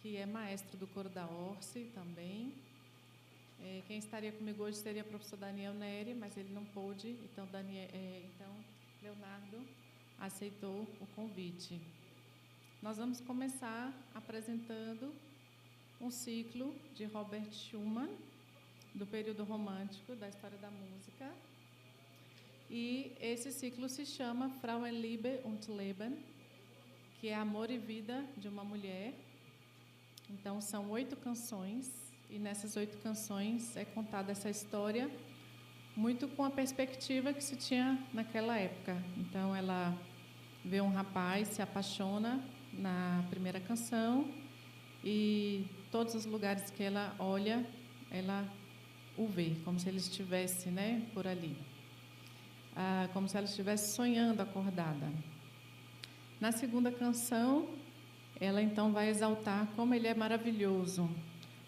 que é maestro do coro da Orce também. Quem estaria comigo hoje seria o professor Daniel Neri, mas ele não pôde, então Leonardo aceitou o convite. Nós vamos começar apresentando um ciclo de Robert Schumann, do período romântico da história da música. E esse ciclo se chama Frauenliebe und Leben, que é Amor e Vida de uma Mulher. Então, são 8 canções, e nessas 8 canções é contada essa história muito com a perspectiva que se tinha naquela época. Então, ela vê um rapaz, se apaixona na primeira canção, e todos os lugares que ela olha, ela o vê, como se ele estivesse, por ali. Como se ela estivesse sonhando acordada. Na segunda canção, ela então vai exaltar como ele é maravilhoso,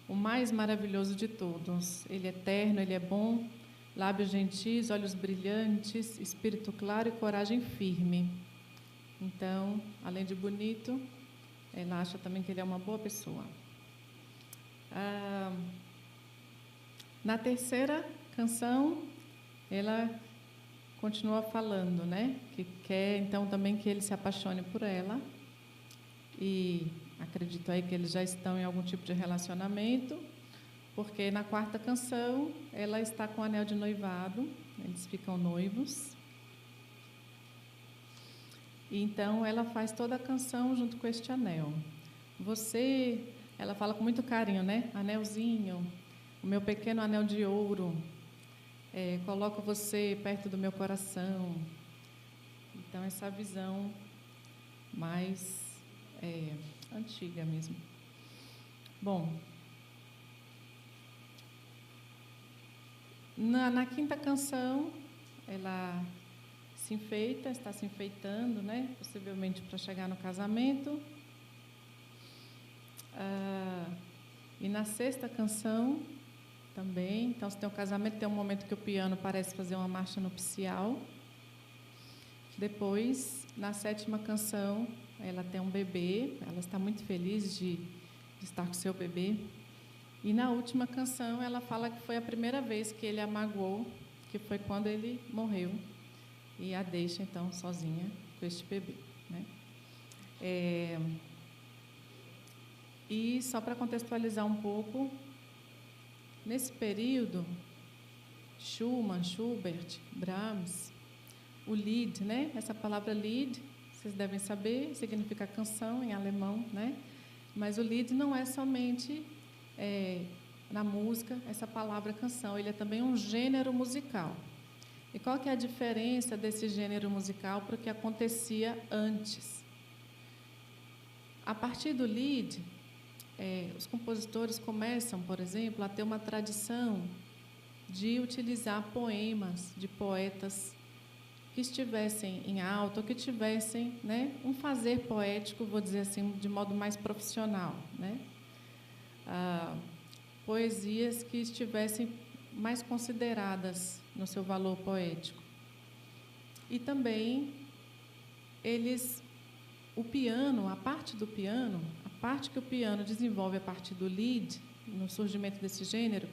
o mais maravilhoso de todos. Ele é eterno, ele é bom, lábios gentis, olhos brilhantes, espírito claro e coragem firme. Então, além de bonito, ela acha também que ele é uma boa pessoa. Na terceira canção, ela continua falando, que quer então também que ele se apaixone por ela. E acredito aí que eles já estão em algum tipo de relacionamento, porque na quarta canção ela está com o anel de noivado, eles ficam noivos. E então ela faz toda a canção junto com este anel. Ela fala com muito carinho, Anelzinho, o meu pequeno anel de ouro, coloco você perto do meu coração. Então, essa visão mais antiga mesmo. Bom, na quinta canção, ela se enfeita, está se enfeitando, possivelmente para chegar no casamento. E na sexta canção também, então, se tem um casamento, tem um momento que o piano parece fazer uma marcha nupcial. Depois, na sétima canção, ela tem um bebê, ela está muito feliz de estar com seu bebê. E na última canção, ela fala que foi a primeira vez que ele a magoou, que foi quando ele morreu, e a deixa, então, sozinha com este bebê. E só para contextualizar um pouco, nesse período, Schumann, Schubert, Brahms, o Lied, essa palavra Lied, vocês devem saber, significa canção em alemão, Mas o Lied não é somente na música essa palavra canção, ele é também um gênero musical. E qual que é a diferença desse gênero musical para o que acontecia antes? A partir do Lied, os compositores começam, por exemplo, a ter uma tradição de utilizar poemas de poetas que estivessem em alta, ou que tivessem um fazer poético, vou dizer assim, de modo mais profissional. Poesias que estivessem mais consideradas no seu valor poético. E também, o piano, a parte do piano, a parte que o piano desenvolve a partir do Lied, no surgimento desse gênero,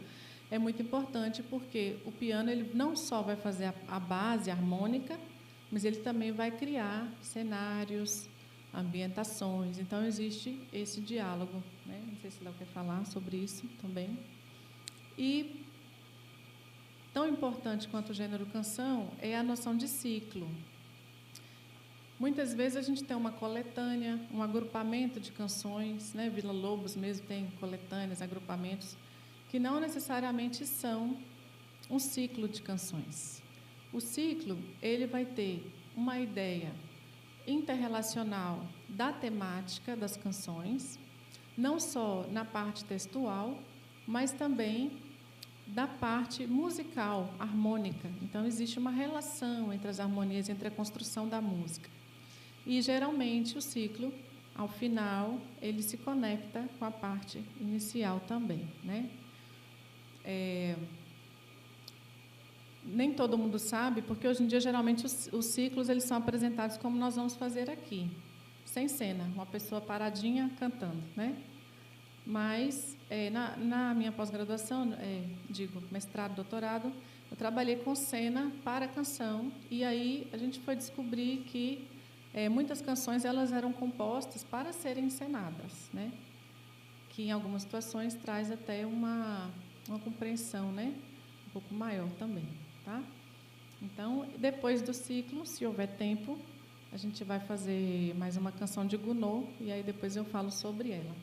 é muito importante porque o piano ele não só vai fazer a base harmônica, mas ele também vai criar cenários, ambientações. Então, existe esse diálogo. Não sei se Léo quer falar sobre isso também. E, tão importante quanto o gênero canção é a noção de ciclo. Muitas vezes a gente tem uma coletânea, um agrupamento de canções, Vila Lobos mesmo tem coletâneas, agrupamentos, que não necessariamente são um ciclo de canções. O ciclo ele vai ter uma ideia interrelacional da temática das canções, não só na parte textual, mas também da parte musical, harmônica. Então, existe uma relação entre as harmonias, entre a construção da música. E, geralmente, o ciclo, ao final, ele se conecta com a parte inicial também, Nem todo mundo sabe, porque hoje em dia, geralmente, os ciclos eles são apresentados como nós vamos fazer aqui, sem cena, uma pessoa paradinha cantando, Mas, na minha pós-graduação, mestrado, doutorado, eu trabalhei com cena para canção, e aí a gente foi descobrir que muitas canções elas eram compostas para serem encenadas, né? Que em algumas situações traz até uma compreensão, né? Um pouco maior também, tá? Então, depois do ciclo, se houver tempo, a gente vai fazer mais uma canção de Gounod, e aí depois eu falo sobre ela.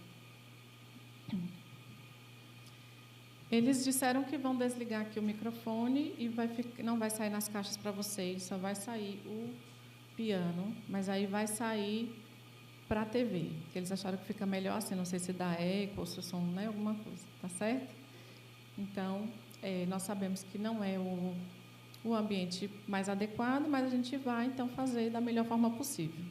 Eles disseram que vão desligar aqui o microfone e não vai sair nas caixas para vocês, só vai sair o piano, mas aí vai sair para a TV, que eles acharam que fica melhor assim, não sei se dá eco ou se o som, né, alguma coisa, tá certo? Então, nós sabemos que não é o ambiente mais adequado, mas a gente vai, então, fazer da melhor forma possível.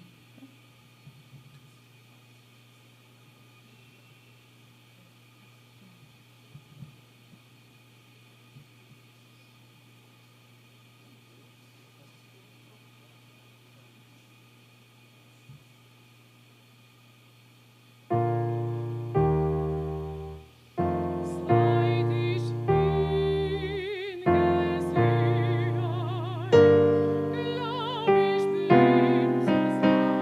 Glaube ich bin so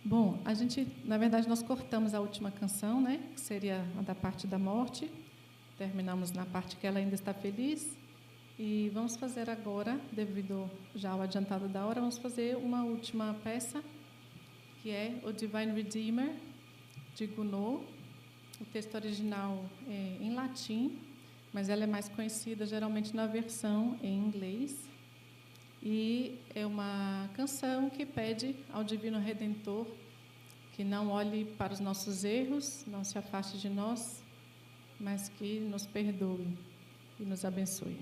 Bom, a gente, na verdade, nós cortamos a última canção, né? Que seria a da parte da morte. Terminamos na parte que ela ainda está feliz. E vamos fazer agora, devido já ao adiantado da hora, vamos fazer uma última peça, que é o Divine Redeemer, de Gounod. O texto original é em latim, mas ela é mais conhecida geralmente na versão em inglês. E é uma canção que pede ao Divino Redentor que não olhe para os nossos erros, não se afaste de nós, mas que nos perdoe e nos abençoe.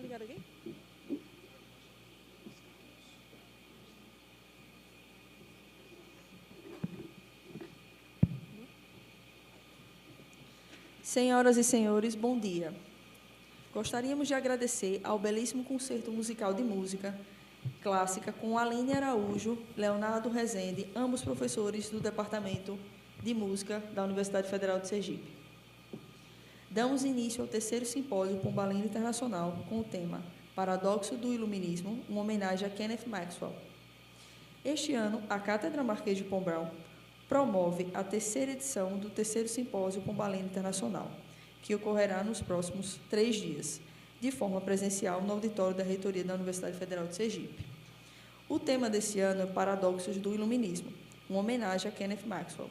Está ligado aqui? Senhoras e senhores, bom dia. Gostaríamos de agradecer ao belíssimo concerto musical de música clássica com Aline Araújo, Leonardo Rezende, ambos professores do Departamento de Música da Universidade Federal de Sergipe. Damos início ao terceiro simpósio Pombalino Internacional com o tema Paradoxo do Iluminismo, uma homenagem a Kenneth Maxwell. Este ano, a Cátedra Marquês de Pombal promove a terceira edição do terceiro simpósio Pombalino Internacional, que ocorrerá nos próximos 3 dias, de forma presencial no auditório da Reitoria da Universidade Federal de Sergipe. O tema desse ano é Paradoxos do Iluminismo, uma homenagem a Kenneth Maxwell,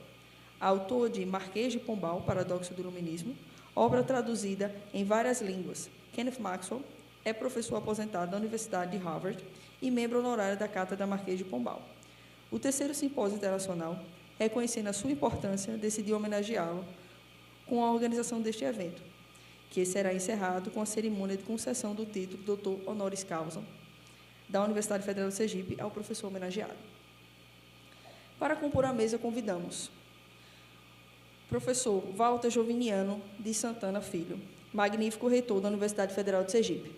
autor de Marquês de Pombal, Paradoxo do Iluminismo, obra traduzida em várias línguas. Kenneth Maxwell é professor aposentado da Universidade de Harvard e membro honorário da Cátedra Marquês de Pombal. O terceiro simpósio internacional, reconhecendo a sua importância, decidiu homenageá-lo com a organização deste evento, que será encerrado com a cerimônia de concessão do título Doutor Honoris Causa da Universidade Federal de Sergipe ao professor homenageado. Para compor a mesa, convidamos professor Walter Joviniano de Santana Filho, magnífico reitor da Universidade Federal de Sergipe.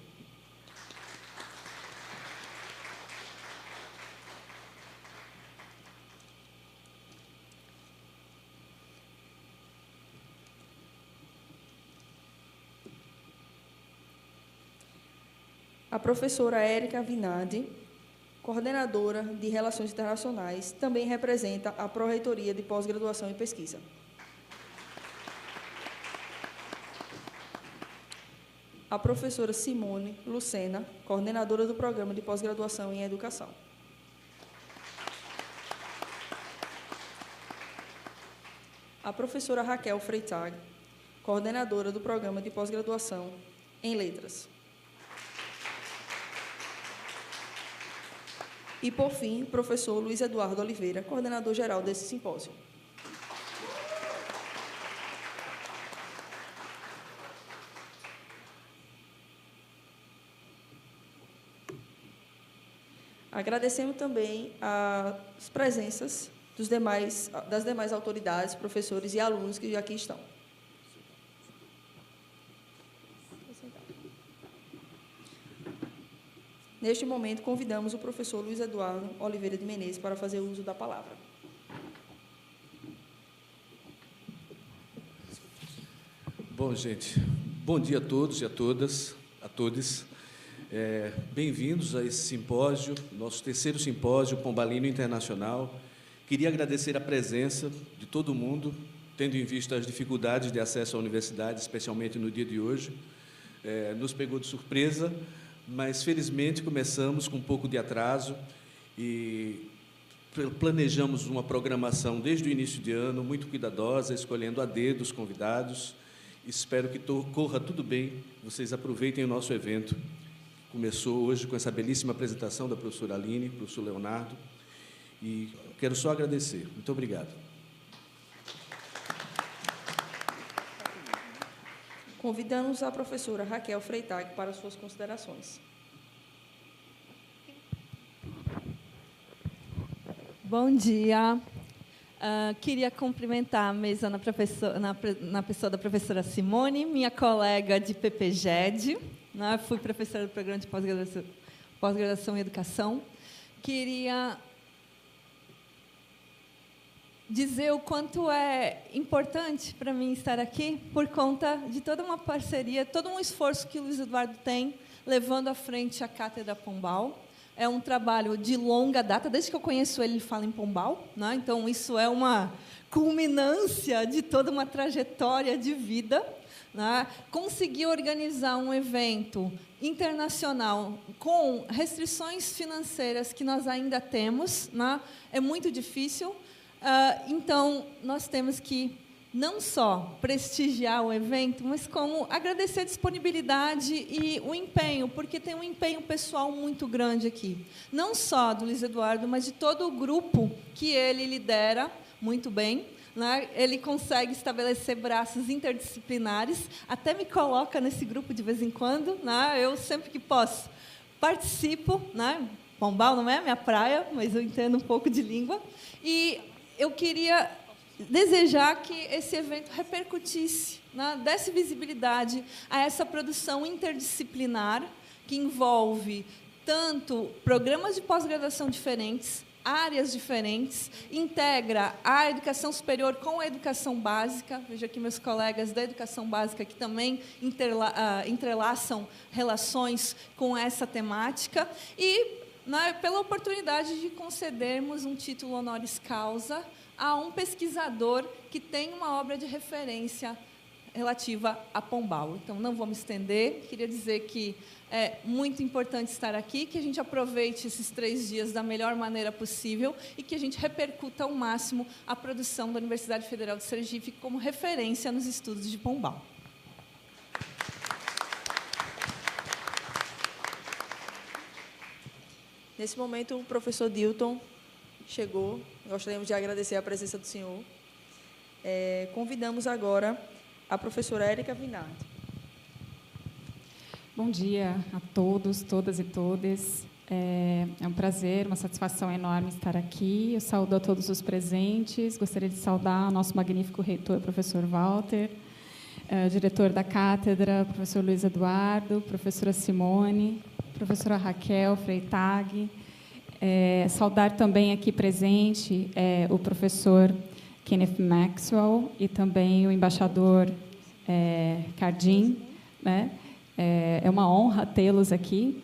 A professora Érica Vinardi, coordenadora de Relações Internacionais, também representa a Pró-Reitoria de Pós-Graduação e Pesquisa. A professora Simone Lucena, coordenadora do Programa de Pós-Graduação em Educação. A professora Raquel Freitag, coordenadora do Programa de Pós-Graduação em Letras. E, por fim, o professor Luiz Eduardo Oliveira, coordenador-geral desse simpósio. Agradecemos também as presenças das demais autoridades, professores e alunos que aqui estão. Neste momento, convidamos o professor Luiz Eduardo Oliveira de Menezes para fazer uso da palavra. Bom, gente, bom dia a todos e a todas, a todos. Bem-vindos a esse simpósio, nosso terceiro simpósio Pombalino Internacional. Queria agradecer a presença de todo mundo, tendo em vista as dificuldades de acesso à universidade, especialmente no dia de hoje. Nos pegou de surpresa, mas, felizmente, começamos com um pouco de atraso e planejamos uma programação desde o início de ano, muito cuidadosa, escolhendo a dedo os convidados. Espero que corra tudo bem, vocês aproveitem o nosso evento. Começou hoje com essa belíssima apresentação da professora Aline, professor Leonardo, e quero só agradecer. Muito obrigado. Convidamos a professora Raquel Freitag para suas considerações. Bom dia. Queria cumprimentar a mesa na pessoa da professora Simone, minha colega de PPGED, né? Fui professora do Programa de Pós-Graduação em Educação. Queria dizer o quanto é importante para mim estar aqui por conta de toda uma parceria, todo um esforço que o Luiz Eduardo tem levando à frente a Cátedra Pombal. É um trabalho de longa data, desde que eu conheço ele fala em Pombal, né? Então, isso é uma culminância de toda uma trajetória de vida, né? Conseguir organizar um evento internacional com restrições financeiras que nós ainda temos, né? É muito difícil. Então, nós temos que não só prestigiar o evento, mas como agradecer a disponibilidade e o empenho, porque tem um empenho pessoal muito grande aqui. Não só do Luiz Eduardo, mas de todo o grupo que ele lidera muito bem, né? Ele consegue estabelecer braços interdisciplinares, até me coloca nesse grupo de vez em quando, né? Eu, sempre que posso, participo, né? Pombal não é a minha praia, mas eu entendo um pouco de língua. E eu queria desejar que esse evento repercutisse, né? Desse visibilidade a essa produção interdisciplinar, que envolve tanto programas de pós-graduação diferentes, áreas diferentes, integra a educação superior com a educação básica. Vejo aqui meus colegas da educação básica que também entrelaçam relações com essa temática. E, né, pela oportunidade de concedermos um título honoris causa a um pesquisador que tem uma obra de referência relativa a Pombal. Então, não vou me estender, queria dizer que é muito importante estar aqui, que a gente aproveite esses 3 dias da melhor maneira possível e que a gente repercuta ao máximo a produção da Universidade Federal de Sergipe como referência nos estudos de Pombal. Nesse momento, o professor Dilton chegou. Gostaríamos de agradecer a presença do senhor. Convidamos agora a professora Érica Vinardi. Bom dia a todos, todas e todes. É um prazer, uma satisfação enorme estar aqui. Eu saúdo a todos os presentes. Gostaria de saudar o nosso magnífico reitor, professor Walter, diretor da cátedra, professor Luiz Eduardo, professora Simone, professora Raquel Freitag. Saudar também aqui presente o professor Kenneth Maxwell e também o embaixador Cardim, né? É uma honra tê-los aqui.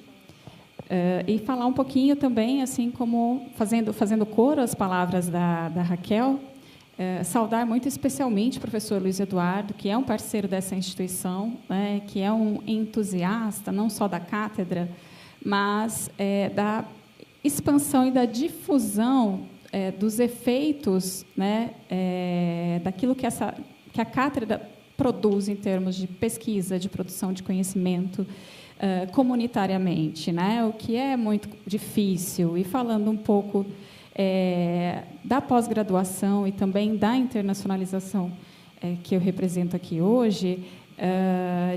E falar um pouquinho também, assim como fazendo coro às palavras da Raquel, saudar muito especialmente o professor Luiz Eduardo, que é um parceiro dessa instituição, né, que é um entusiasta, não só da cátedra, mas da expansão e da difusão dos efeitos, né, daquilo que a cátedra produz em termos de pesquisa, de produção de conhecimento comunitariamente, né? O que é muito difícil. E falando um pouco da pós-graduação e também da internacionalização que eu represento aqui hoje,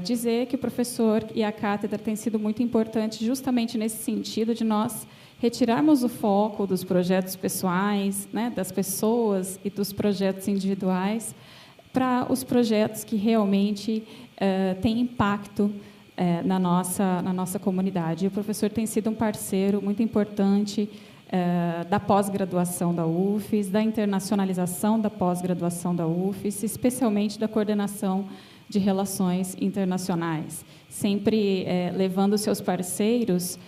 dizer que o professor e a cátedra têm sido muito importantes justamente nesse sentido de nós retirarmos o foco dos projetos pessoais, né, das pessoas e dos projetos individuais para os projetos que realmente têm impacto na nossa comunidade. E o professor tem sido um parceiro muito importante da pós-graduação da UFES, da internacionalização da pós-graduação da UFES, especialmente da coordenação de relações internacionais, sempre levando seus parceiros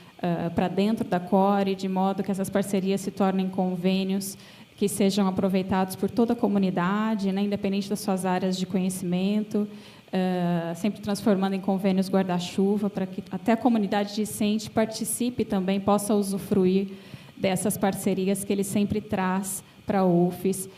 para dentro da CORE, de modo que essas parcerias se tornem convênios que sejam aproveitados por toda a comunidade, né, independente das suas áreas de conhecimento, sempre transformando em convênios guarda-chuva, para que até a comunidade discente participe também, possa usufruir dessas parcerias que ele sempre traz para a UFES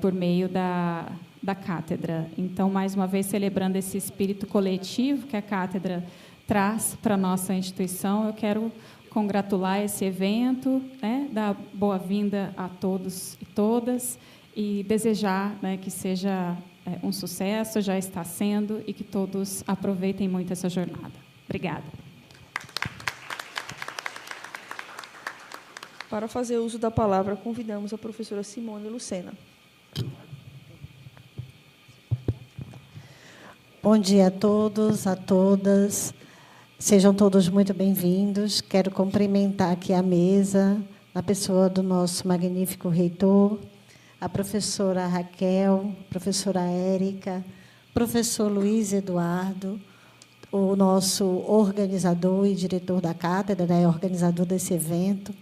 por meio da cátedra. Então, mais uma vez, celebrando esse espírito coletivo que a cátedra traz para a nossa instituição, eu quero congratular esse evento, né, dar boa-vinda a todos e todas e desejar, né, que seja um sucesso, já está sendo, e que todos aproveitem muito essa jornada. Obrigada. Para fazer uso da palavra, convidamos a professora Simone Lucena. Bom dia a todos, a todas. Sejam todos muito bem-vindos. Quero cumprimentar aqui a mesa, na pessoa do nosso magnífico reitor, a professora Raquel, professora Érica, professor Luiz Eduardo, o nosso organizador e diretor da cátedra, né, organizador desse evento.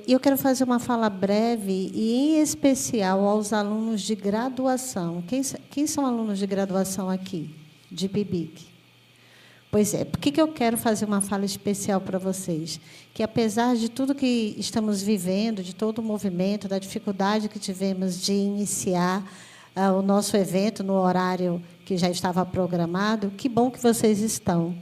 Eu quero fazer uma fala breve e, em especial, aos alunos de graduação. Quem são alunos de graduação aqui, de PIBIC? Pois é, por que eu quero fazer uma fala especial para vocês? Que, apesar de tudo que estamos vivendo, de todo o movimento, da dificuldade que tivemos de iniciar o nosso evento no horário que já estava programado, que bom que vocês estão.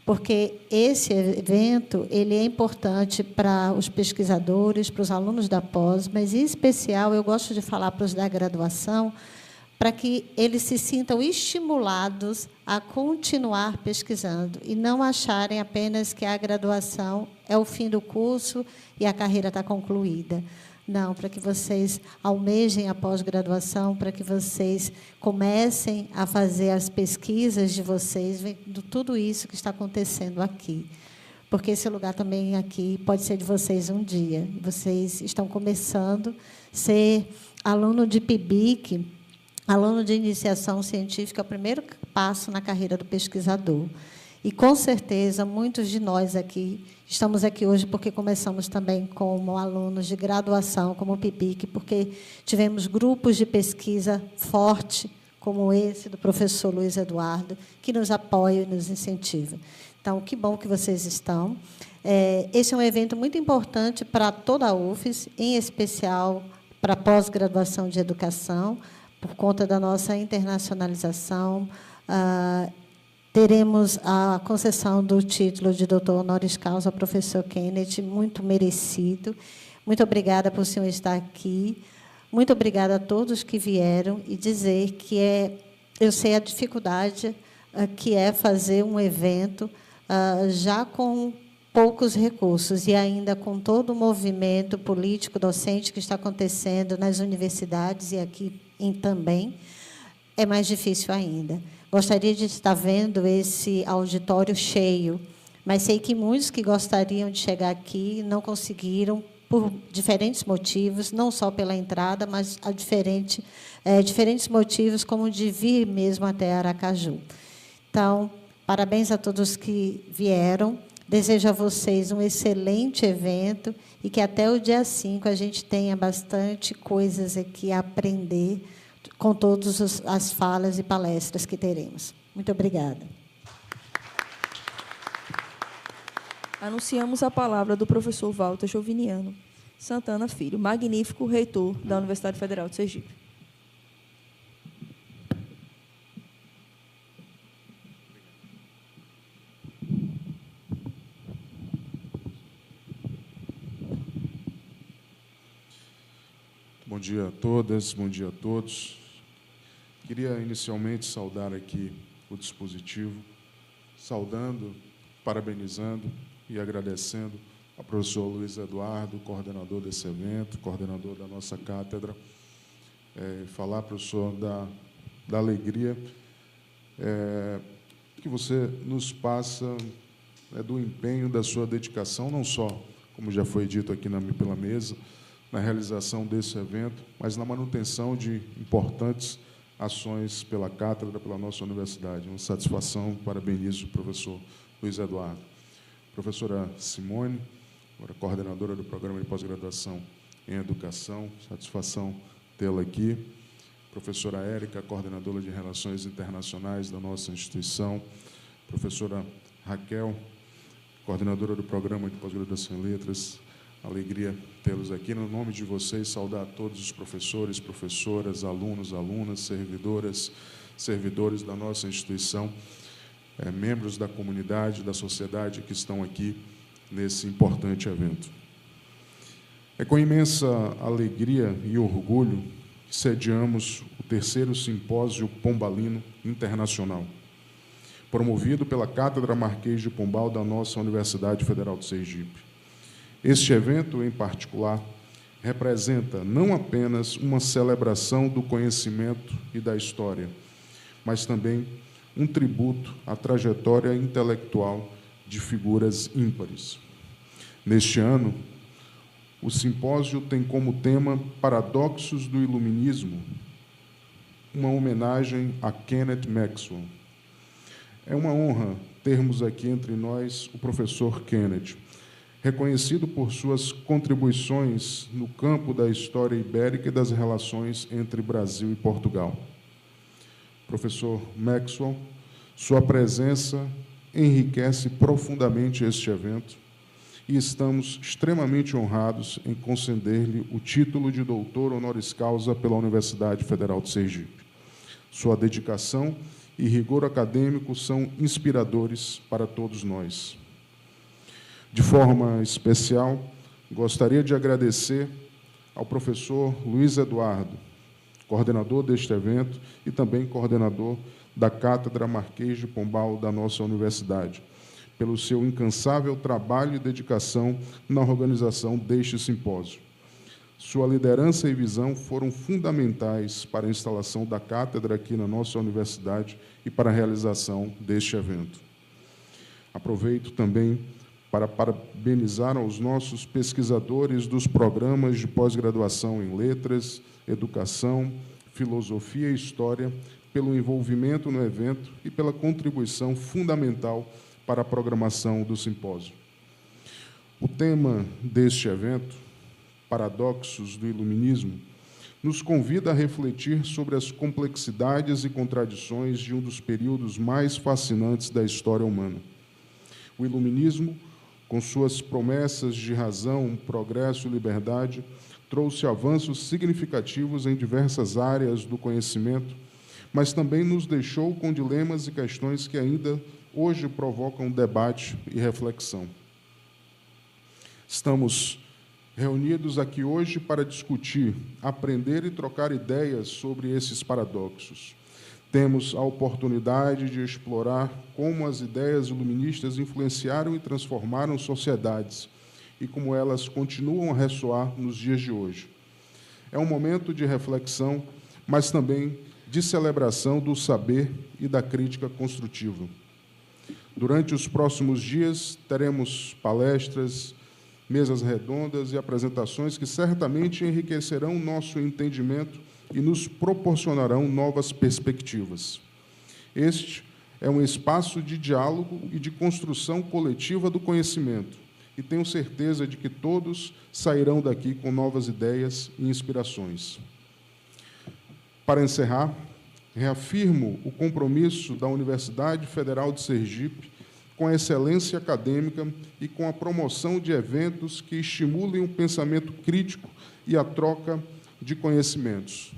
porque esse evento ele é importante para os pesquisadores, para os alunos da pós, mas, em especial, eu gosto de falar para os da graduação, para que eles se sintam estimulados a continuar pesquisando e não acharem apenas que a graduação é o fim do curso e a carreira está concluída. Não, para que vocês almejem a pós-graduação, para que vocês comecem a fazer as pesquisas de vocês, vendo tudo isso que está acontecendo aqui. Porque esse lugar também aqui pode ser de vocês um dia. Vocês estão começando a ser aluno de PIBIC, aluno de iniciação científica, é o primeiro passo na carreira do pesquisador. E, com certeza, muitos de nós aqui estamos aqui hoje porque começamos também como alunos de graduação, como o PIBIC, porque tivemos grupos de pesquisa forte, como esse do professor Luiz Eduardo, que nos apoia e nos incentiva. Então, que bom que vocês estão. Esse é um evento muito importante para toda a UFES, em especial para a pós-graduação de educação, por conta da nossa internacionalização. Teremos a concessão do título de doutor honoris causa ao professor Kenneth, muito merecido. Muito obrigada por o senhor estar aqui. Muito obrigada a todos que vieram e dizer que eu sei a dificuldade que é fazer um evento já com poucos recursos e ainda com todo o movimento político docente que está acontecendo nas universidades e aqui também, é mais difícil ainda. Gostaria de estar vendo esse auditório cheio, mas sei que muitos que gostariam de chegar aqui não conseguiram por diferentes motivos, não só pela entrada, mas a diferentes motivos, como de vir mesmo até Aracaju. Então, parabéns a todos que vieram. Desejo a vocês um excelente evento e que até o dia 5 a gente tenha bastante coisas aqui a aprender com todas as falas e palestras que teremos. Muito obrigada. Anunciamos a palavra do professor Walter Joviniano Santana Filho, magnífico reitor da Universidade Federal de Sergipe. Bom dia a todas, bom dia a todos. Queria inicialmente saudar aqui o dispositivo, saudando, parabenizando e agradecendo ao professor Luiz Eduardo, coordenador desse evento, coordenador da nossa cátedra, falar, professor, da alegria que você nos passa do empenho, da sua dedicação, não só, como já foi dito aqui pela mesa, na realização desse evento, mas na manutenção de importantes ações pela cátedra, pela nossa universidade. Uma satisfação, parabenizo o professor Luiz Eduardo. Professora Simone, agora coordenadora do Programa de Pós-Graduação em Educação, satisfação tê-la aqui. Professora Érica, coordenadora de Relações Internacionais da nossa instituição. Professora Raquel, coordenadora do Programa de Pós-Graduação em Letras. Alegria tê-los aqui. No nome de vocês, saudar a todos os professores, professoras, alunos, alunas, servidoras, servidores da nossa instituição, membros da comunidade, da sociedade que estão aqui nesse importante evento. É com imensa alegria e orgulho que sediamos o 3º Simpósio Pombalino Internacional, promovido pela Cátedra Marquês de Pombal da nossa Universidade Federal de Sergipe. Este evento, em particular, representa não apenas uma celebração do conhecimento e da história, mas também um tributo à trajetória intelectual de figuras ímpares. Neste ano, o simpósio tem como tema Paradoxos do Iluminismo, uma homenagem a Kenneth Maxwell. É uma honra termos aqui entre nós o professor Kenneth, reconhecido por suas contribuições no campo da história ibérica e das relações entre Brasil e Portugal. Professor Maxwell, sua presença enriquece profundamente este evento e estamos extremamente honrados em conceder-lhe o título de doutor honoris causa pela Universidade Federal de Sergipe. Sua dedicação e rigor acadêmico são inspiradores para todos nós. De forma especial, gostaria de agradecer ao professor Luiz Eduardo, coordenador deste evento e também coordenador da Cátedra Marquês de Pombal da nossa universidade, pelo seu incansável trabalho e dedicação na organização deste simpósio. Sua liderança e visão foram fundamentais para a instalação da cátedra aqui na nossa universidade e para a realização deste evento. Aproveito também para parabenizar aos nossos pesquisadores dos programas de pós-graduação em Letras, Educação, Filosofia e História, pelo envolvimento no evento e pela contribuição fundamental para a programação do simpósio. O tema deste evento, Paradoxos do Iluminismo, nos convida a refletir sobre as complexidades e contradições de um dos períodos mais fascinantes da história humana. O Iluminismo, com suas promessas de razão, progresso e liberdade, trouxe avanços significativos em diversas áreas do conhecimento, mas também nos deixou com dilemas e questões que ainda hoje provocam debate e reflexão. Estamos reunidos aqui hoje para discutir, aprender e trocar ideias sobre esses paradoxos. Temos a oportunidade de explorar como as ideias iluministas influenciaram e transformaram sociedades e como elas continuam a ressoar nos dias de hoje. É um momento de reflexão, mas também de celebração do saber e da crítica construtiva. Durante os próximos dias, teremos palestras, mesas redondas e apresentações que certamente enriquecerão nosso entendimento e nos proporcionarão novas perspectivas. Este é um espaço de diálogo e de construção coletiva do conhecimento, e tenho certeza de que todos sairão daqui com novas ideias e inspirações. Para encerrar, reafirmo o compromisso da Universidade Federal de Sergipe com a excelência acadêmica e com a promoção de eventos que estimulem o pensamento crítico e a troca de conhecimentos.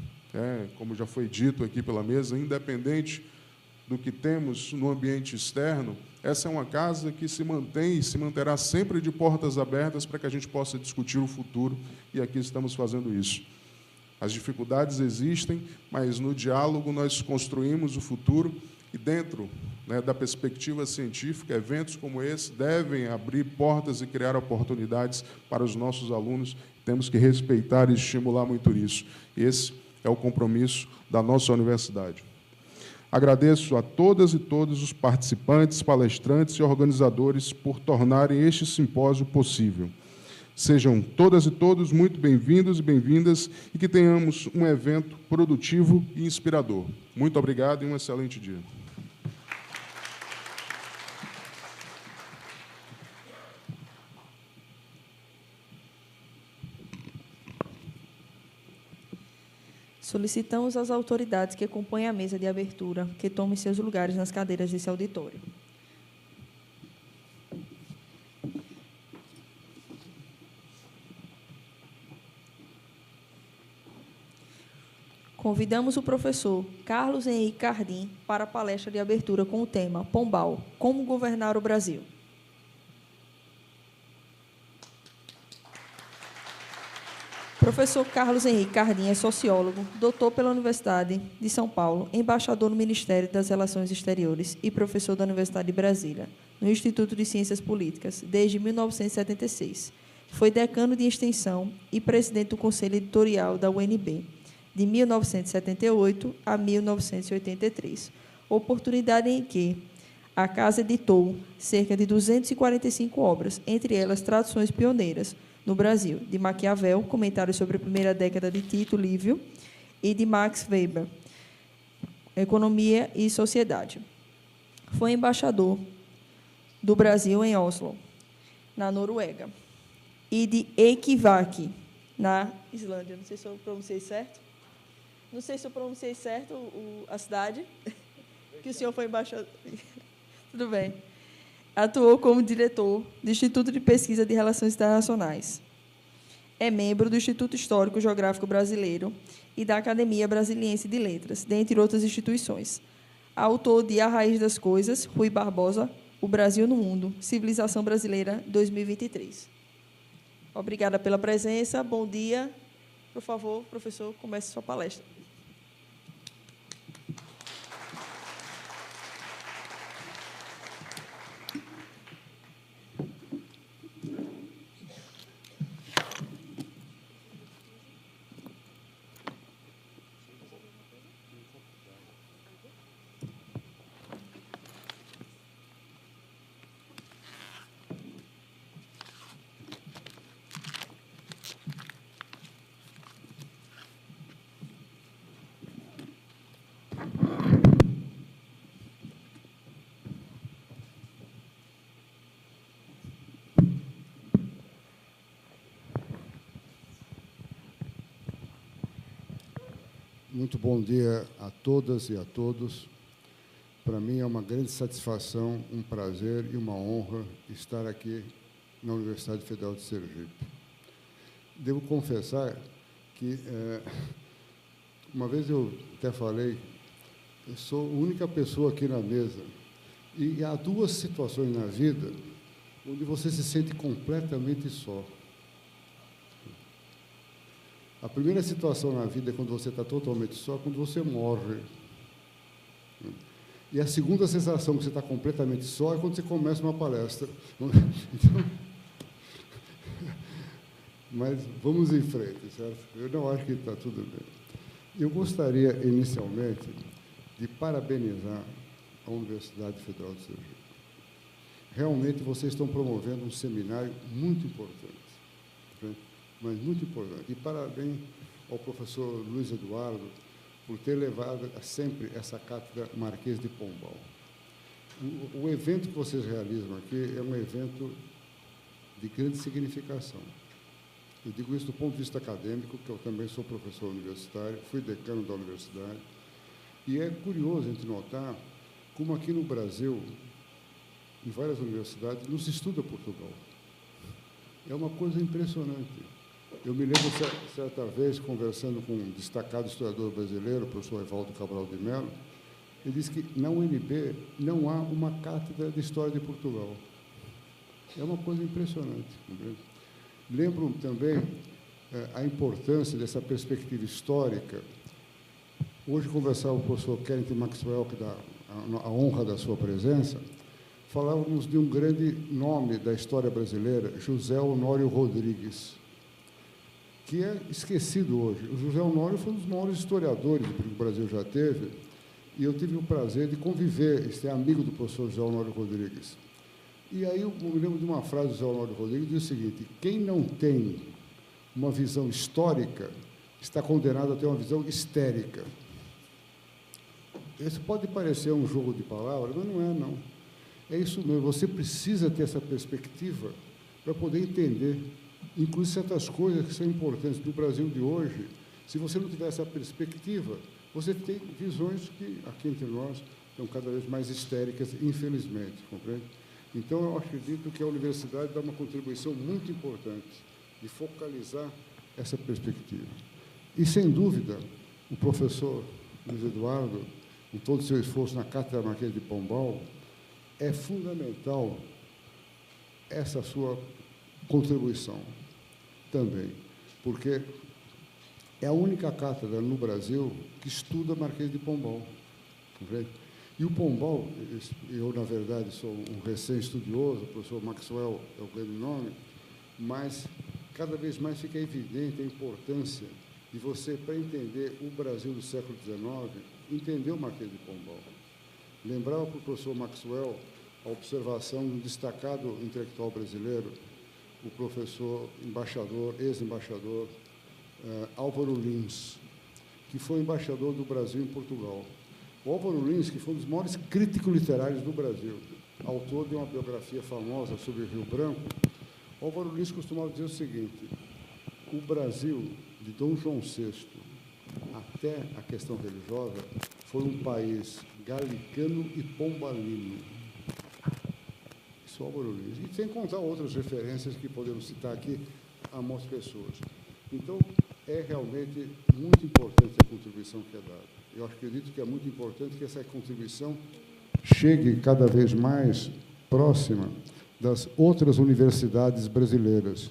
Como já foi dito aqui pela mesa, independente do que temos no ambiente externo, essa é uma casa que se mantém e se manterá sempre de portas abertas para que a gente possa discutir o futuro, e aqui estamos fazendo isso. As dificuldades existem, mas no diálogo nós construímos o futuro, e dentro da perspectiva científica, eventos como esse devem abrir portas e criar oportunidades para os nossos alunos. Temos que respeitar e estimular muito isso. Esse é o compromisso da nossa universidade. Agradeço a todas e todos os participantes, palestrantes e organizadores por tornarem este simpósio possível. Sejam todas e todos muito bem-vindos e bem-vindas e que tenhamos um evento produtivo e inspirador. Muito obrigado e um excelente dia. Solicitamos às autoridades que compõem a mesa de abertura que tomem seus lugares nas cadeiras desse auditório. Convidamos o professor Carlos Henrique Cardim para a palestra de abertura com o tema Pombal, como governar o Brasil. Professor Carlos Henrique Cardim é sociólogo, doutor pela Universidade de São Paulo, embaixador no Ministério das Relações Exteriores e professor da Universidade de Brasília, no Instituto de Ciências Políticas, desde 1976. Foi decano de extensão e presidente do Conselho Editorial da UNB, de 1978 a 1983, oportunidade em que a casa editou cerca de 245 obras, entre elas traduções pioneiras no Brasil, de Maquiavel, Comentários sobre a Primeira Década de Tito Livio, e de Max Weber, Economia e Sociedade. Foi embaixador do Brasil em Oslo, na Noruega, e de Reykjavik, na Islândia. Não sei se eu pronunciei certo. Não sei se eu pronunciei certo a cidade, que o senhor foi embaixador. Tudo bem. Atuou como diretor do Instituto de Pesquisa de Relações Internacionais. É membro do Instituto Histórico Geográfico Brasileiro e da Academia Brasiliense de Letras, dentre outras instituições. autor de A Raiz das Coisas, Rui Barbosa, O Brasil no Mundo, Civilização Brasileira 2023. Obrigada pela presença, bom dia. Por favor, professor, comece sua palestra. Muito bom dia a todas e a todos. Para mim é uma grande satisfação, um prazer e uma honra estar aqui na Universidade Federal de Sergipe. Devo confessar que, uma vez eu até falei, eu sou a única pessoa aqui na mesa, e há duas situações na vida onde você se sente completamente só. A primeira situação na vida, quando você está totalmente só, é quando você morre. E a segunda sensação que você está completamente só é quando você começa uma palestra. Então, mas vamos em frente, certo? Eu não acho que está tudo bem. Eu gostaria, inicialmente, de parabenizar a Universidade Federal de Sergipe. Realmente, vocês estão promovendo um seminário muito importante, né? Mas muito importante. E parabéns ao professor Luiz Eduardo por ter levado sempre essa cátedra Marquês de Pombal. O evento que vocês realizam aqui é um evento de grande significação. Eu digo isso do ponto de vista acadêmico, que eu também sou professor universitário, fui decano da universidade, e é curioso a gente notar como aqui no Brasil, em várias universidades, não se estuda Portugal. É uma coisa impressionante. Eu me lembro, certa vez, conversando com um destacado historiador brasileiro, o professor Evaldo Cabral de Mello, ele disse que na UNB não há uma cátedra de História de Portugal. É uma coisa impressionante. Compreende? Lembro também a importância dessa perspectiva histórica. Hoje, conversava com o professor Kenneth Maxwell, que dá a honra da sua presença, falávamos de um grande nome da história brasileira, José Honório Rodrigues, que é esquecido hoje. O José Honório foi um dos maiores historiadores que o Brasil já teve, e eu tive o prazer de conviver, ser amigo do professor José Honório Rodrigues. E aí eu me lembro de uma frase do José Honório Rodrigues, que diz o seguinte: quem não tem uma visão histórica está condenado a ter uma visão histérica. Isso pode parecer um jogo de palavras, mas não é, não. É isso mesmo, você precisa ter essa perspectiva para poder entender, inclusive, certas coisas que são importantes do Brasil de hoje. Se você não tiver essa perspectiva, você tem visões que, aqui entre nós, estão cada vez mais histéricas, infelizmente, compreende? Então, eu acredito que a universidade dá uma contribuição muito importante de focalizar essa perspectiva. E, sem dúvida, o professor Luiz Eduardo, com todo o seu esforço na Cátedra Marquês de Pombal, é fundamental essa sua contribuição também, porque é a única cátedra no Brasil que estuda Marquês de Pombal. E o Pombal, eu, na verdade, sou um recém-estudioso, o professor Maxwell é o grande nome, mas cada vez mais fica evidente a importância de você, para entender o Brasil do século XIX, entender o Marquês de Pombal. Lembrava para o professor Maxwell a observação de um destacado intelectual brasileiro, o professor embaixador, ex-embaixador Álvaro Lins, que foi embaixador do Brasil em Portugal. O Álvaro Lins, que foi um dos maiores críticos literários do Brasil, autor de uma biografia famosa sobre o Rio Branco, o Álvaro Lins costumava dizer o seguinte: o Brasil, de Dom João VI até a questão religiosa, foi um país galicano e pombalino. Isso é o Álvaro Lins. E sem contar outras referências que podemos citar aqui a muitas pessoas. Então, é realmente muito importante a contribuição que é dada. Eu acredito que é muito importante que essa contribuição chegue cada vez mais próxima das outras universidades brasileiras,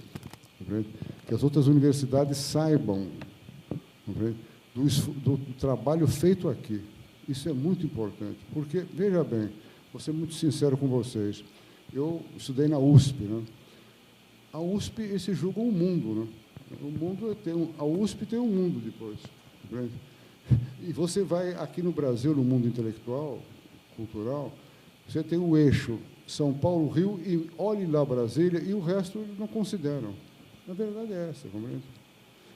que as outras universidades saibam do trabalho feito aqui. Isso é muito importante, porque, veja bem, vou ser muito sincero com vocês, eu estudei na USP, né? A USP, eles se julgam o mundo, né? O mundo a USP tem um mundo depois. Né? E você vai aqui no Brasil, no mundo intelectual, cultural, você tem o eixo São Paulo, Rio, e olhe lá Brasília, e o resto eles não consideram. Na verdade é essa, compreende?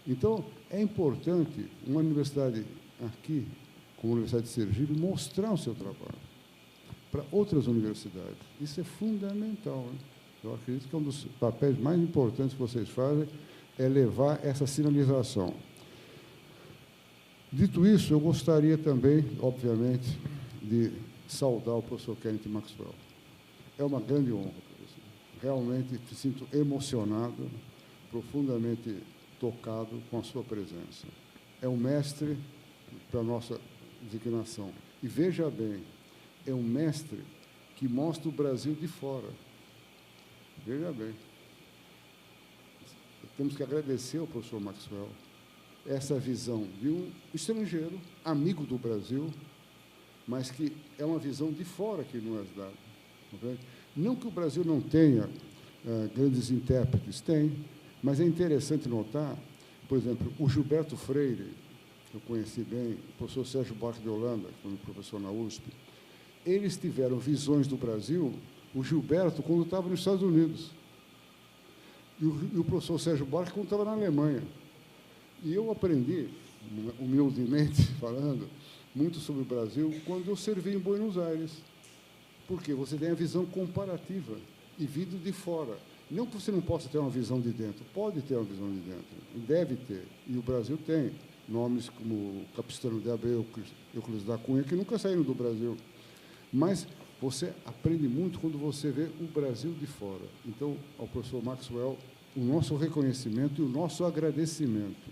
Então, é importante uma universidade aqui, como a Universidade de Sergipe, mostrar o seu trabalho para outras universidades. Isso é fundamental. Né? Eu acredito que um dos papéis mais importantes que vocês fazem é levar essa sinalização. Dito isso, eu gostaria também, obviamente, de saudar o professor Kenneth Maxwell. É uma grande honra, professor. Realmente me sinto emocionado, profundamente tocado com a sua presença. É um mestre para a nossa designação. E veja bem, é um mestre que mostra o Brasil de fora. Veja bem. Temos que agradecer ao professor Maxwell essa visão de um estrangeiro, amigo do Brasil, mas que é uma visão de fora que nos é dada. Não que o Brasil não tenha grandes intérpretes, tem, mas é interessante notar, por exemplo, o Gilberto Freire, que eu conheci bem, o professor Sérgio Buarque de Holanda, que foi professor na USP, eles tiveram visões do Brasil, o Gilberto, quando estava nos Estados Unidos, e o professor Sérgio Buarque, quando estava na Alemanha. E eu aprendi, humildemente falando, muito sobre o Brasil quando eu servi em Buenos Aires. Porque você tem a visão comparativa e vindo de fora. Não que você não possa ter uma visão de dentro, pode ter uma visão de dentro, deve ter, e o Brasil tem nomes como Capistrano de Abreu, Euclides da Cunha, que nunca saíram do Brasil. Mas você aprende muito quando você vê o Brasil de fora. Então, ao professor Maxwell, o nosso reconhecimento e o nosso agradecimento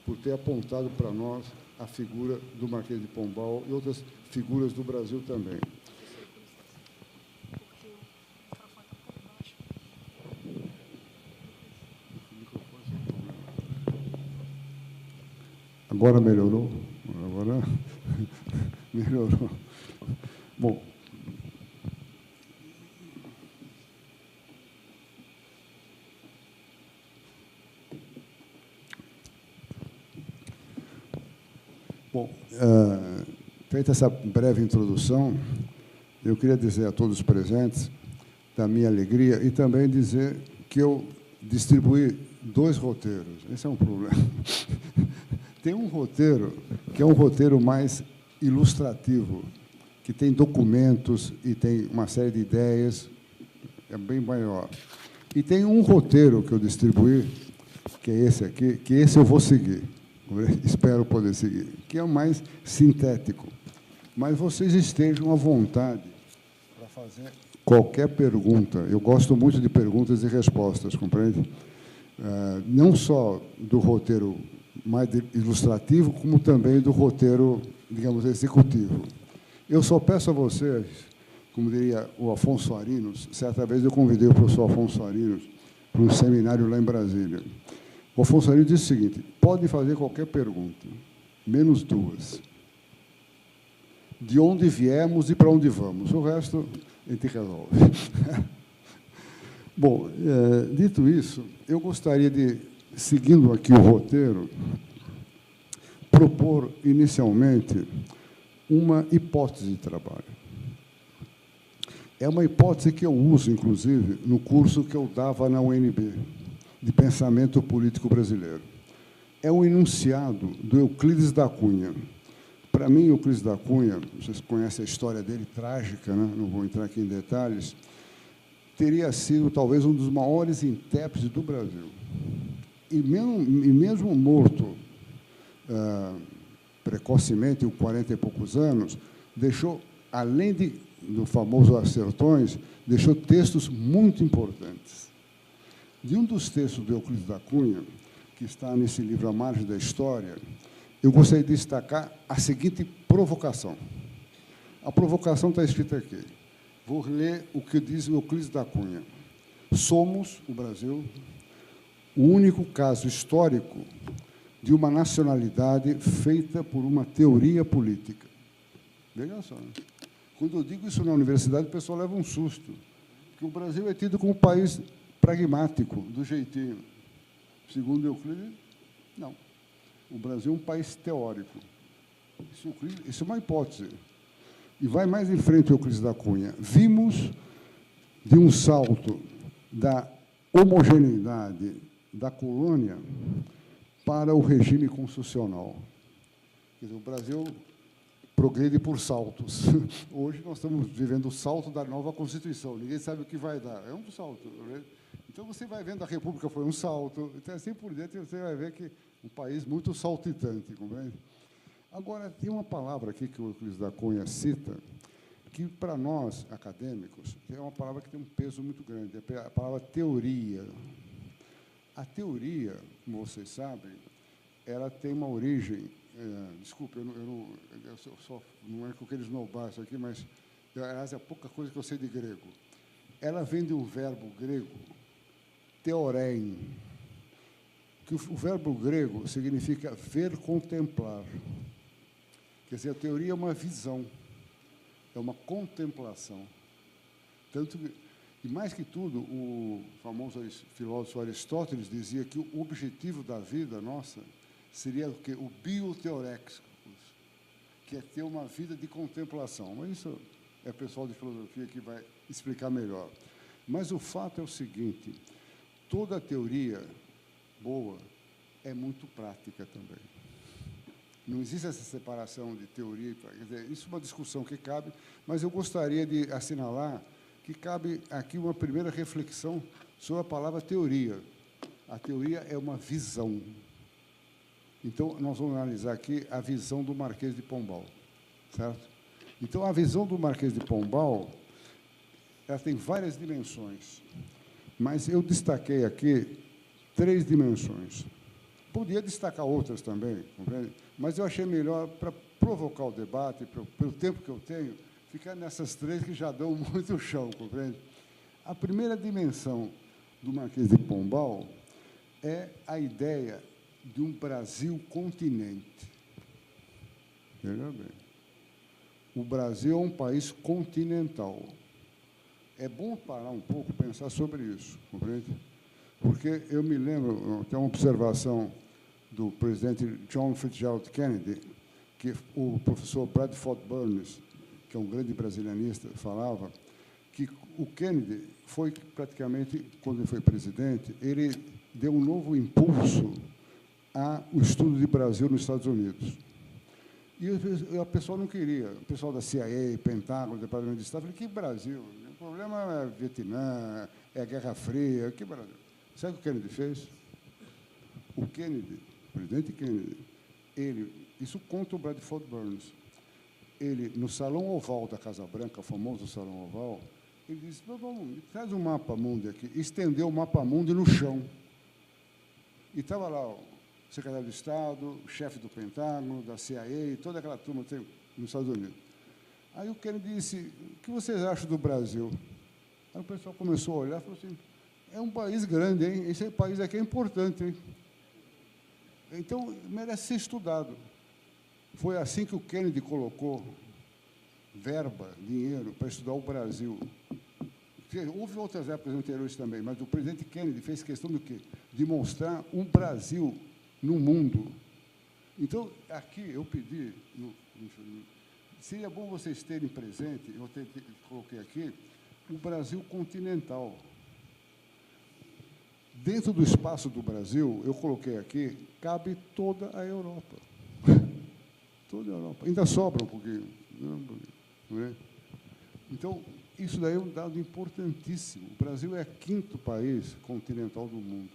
por ter apontado para nós a figura do Marquês de Pombal e outras figuras do Brasil também. Agora melhorou? Agora melhorou. Bom, feita essa breve introdução, eu queria dizer a todos os presentes da minha alegria e também dizer que eu distribuí 2 roteiros. Esse é um problema. Tem um roteiro que é um roteiro mais ilustrativo, que tem documentos e tem uma série de ideias, é bem maior. E tem um roteiro que eu distribuí, que é esse aqui, que esse eu vou seguir. Espero poder seguir, que é o mais sintético. Mas vocês estejam à vontade para fazer qualquer pergunta. Eu gosto muito de perguntas e respostas, compreende? Não só do roteiro mais ilustrativo, como também do roteiro, digamos, executivo. Eu só peço a vocês, como diria o Afonso Arinos, certa vez eu convidei o professor Afonso Arinos para um seminário lá em Brasília. O Afonso Arinos disse o seguinte: pode fazer qualquer pergunta, menos 2. De onde viemos e para onde vamos. O resto a gente resolve. Bom, dito isso, eu gostaria de, seguindo aqui o roteiro, propor inicialmente uma hipótese de trabalho. É uma hipótese que eu uso, inclusive, no curso que eu dava na UNB, de Pensamento Político Brasileiro. É um enunciado do Euclides da Cunha. Para mim, Euclides da Cunha, vocês conhecem a história dele, trágica, né? Não vou entrar aqui em detalhes, teria sido, talvez, um dos maiores intérpretes do Brasil. E mesmo morto precocemente, com 40 e poucos anos, deixou, além do famoso As Sertões, deixou textos muito importantes. De um dos textos do Euclides da Cunha, que está nesse livro A Margem da História, eu gostaria de destacar a seguinte provocação. A provocação está escrita aqui. Vou ler o que diz o Euclides da Cunha. Somos, o Brasil, o único caso histórico de uma nacionalidade feita por uma teoria política. Veja só. Né? Quando eu digo isso na universidade, o pessoal leva um susto, porque o Brasil é tido como um país pragmático, do jeitinho. Segundo Euclides, não. O Brasil é um país teórico. Isso é uma hipótese. E vai mais em frente o Euclides da Cunha. Vimos de um salto da homogeneidade da colônia para o regime constitucional. Quer dizer, o Brasil progride por saltos. Hoje nós estamos vivendo o salto da nova Constituição. Ninguém sabe o que vai dar. É um salto. Né? Então, você vai vendo a República foi um salto. Então, assim por diante, você vai ver que um país muito saltitante. Compreende? Agora, tem uma palavra aqui que o Euclides da Cunha cita, que, para nós, acadêmicos, é uma palavra que tem um peso muito grande. É a palavra teoria. A teoria, como vocês sabem, ela tem uma origem... desculpe, não é que eu queira esnobar isso aqui, mas, aliás, é pouca coisa que eu sei de grego. Ela vem de um verbo grego, teorein, que o verbo grego significa ver, contemplar. Quer dizer, a teoria é uma visão, é uma contemplação. Tanto que, e, mais que tudo, o famoso filósofo Aristóteles dizia que o objetivo da vida nossa seria o quê? O bioteorexos, que é ter uma vida de contemplação. Mas isso é o pessoal de filosofia que vai explicar melhor. Mas o fato é o seguinte, toda teoria boa é muito prática também. Não existe essa separação de teoria e prática. Quer dizer, isso é uma discussão que cabe, mas eu gostaria de assinalar que cabe aqui uma primeira reflexão sobre a palavra teoria. A teoria é uma visão. Então, nós vamos analisar aqui a visão do Marquês de Pombal, certo? Então, a visão do Marquês de Pombal, ela tem várias dimensões, mas eu destaquei aqui 3 dimensões. Podia destacar outras também, compreende? Mas eu achei melhor, para provocar o debate, pelo tempo que eu tenho, ficar nessas 3 que já dão muito chão, compreende? A primeira dimensão do Marquês de Pombal é a ideia de um Brasil continente. Veja bem. O Brasil é um país continental. É bom parar um pouco e pensar sobre isso, compreende? Porque eu me lembro, tem uma observação do presidente John Fitzgerald Kennedy, que o professor Bradford Burns, que é um grande brasilianista, falava que o Kennedy foi praticamente, quando ele foi presidente, ele deu um novo impulso ao estudo de Brasil nos Estados Unidos. E a pessoa não queria. O pessoal da CIA, Pentágono, Departamento de Estado, falou, que Brasil? O problema é Vietnã, é a Guerra Fria, que Brasil? Sabe o que o Kennedy fez? O Kennedy, o presidente Kennedy, isso conta o Bradford Burns, ele, no Salão Oval da Casa Branca, o famoso Salão Oval, ele disse, vamos, traz um mapa mundi aqui, estendeu o mapa mundi no chão. E estava lá o secretário de Estado, o chefe do Pentágono, da CIA, toda aquela turma que tem nos Estados Unidos. Aí o Kennedy disse, o que vocês acham do Brasil? Aí o pessoal começou a olhar e falou assim, é um país grande, hein? Esse país aqui é importante, hein? Então, merece ser estudado. Foi assim que o Kennedy colocou verba, dinheiro, para estudar o Brasil. Houve outras épocas anteriores também, mas o presidente Kennedy fez questão do quê? De mostrar um Brasil no mundo. Então, aqui, eu pedi, seria bom vocês terem presente, coloquei aqui, o Brasil continental. Dentro do espaço do Brasil, eu coloquei aqui, cabe toda a Europa. Toda a Europa. Ainda sobra um pouquinho. Não é? Então, isso daí é um dado importantíssimo. O Brasil é o 5º país continental do mundo.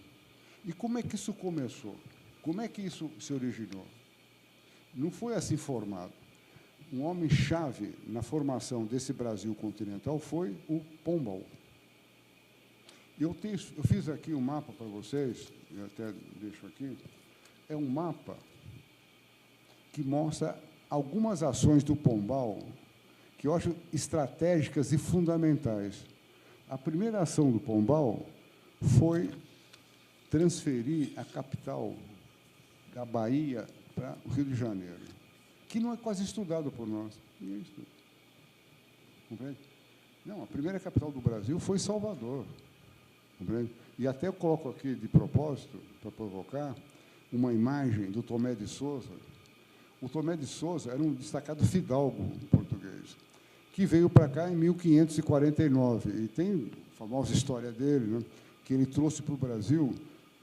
E como é que isso começou? Como é que isso se originou? Não foi assim formado. Um homem-chave na formação desse Brasil continental foi o Pombal. Eu fiz aqui um mapa para vocês, eu até deixo aqui. É um mapa que mostra algumas ações do Pombal que eu acho estratégicas e fundamentais. A primeira ação do Pombal foi transferir a capital da Bahia para o Rio de Janeiro, que não é quase estudado por nós. Ninguém estuda. Compreende? Não, a primeira capital do Brasil foi Salvador. Compreende? E até eu coloco aqui, de propósito, para provocar, uma imagem do Tomé de Souza. O Tomé de Souza era um destacado fidalgo português, que veio para cá em 1549. E tem a famosa história dele, né, que ele trouxe para o Brasil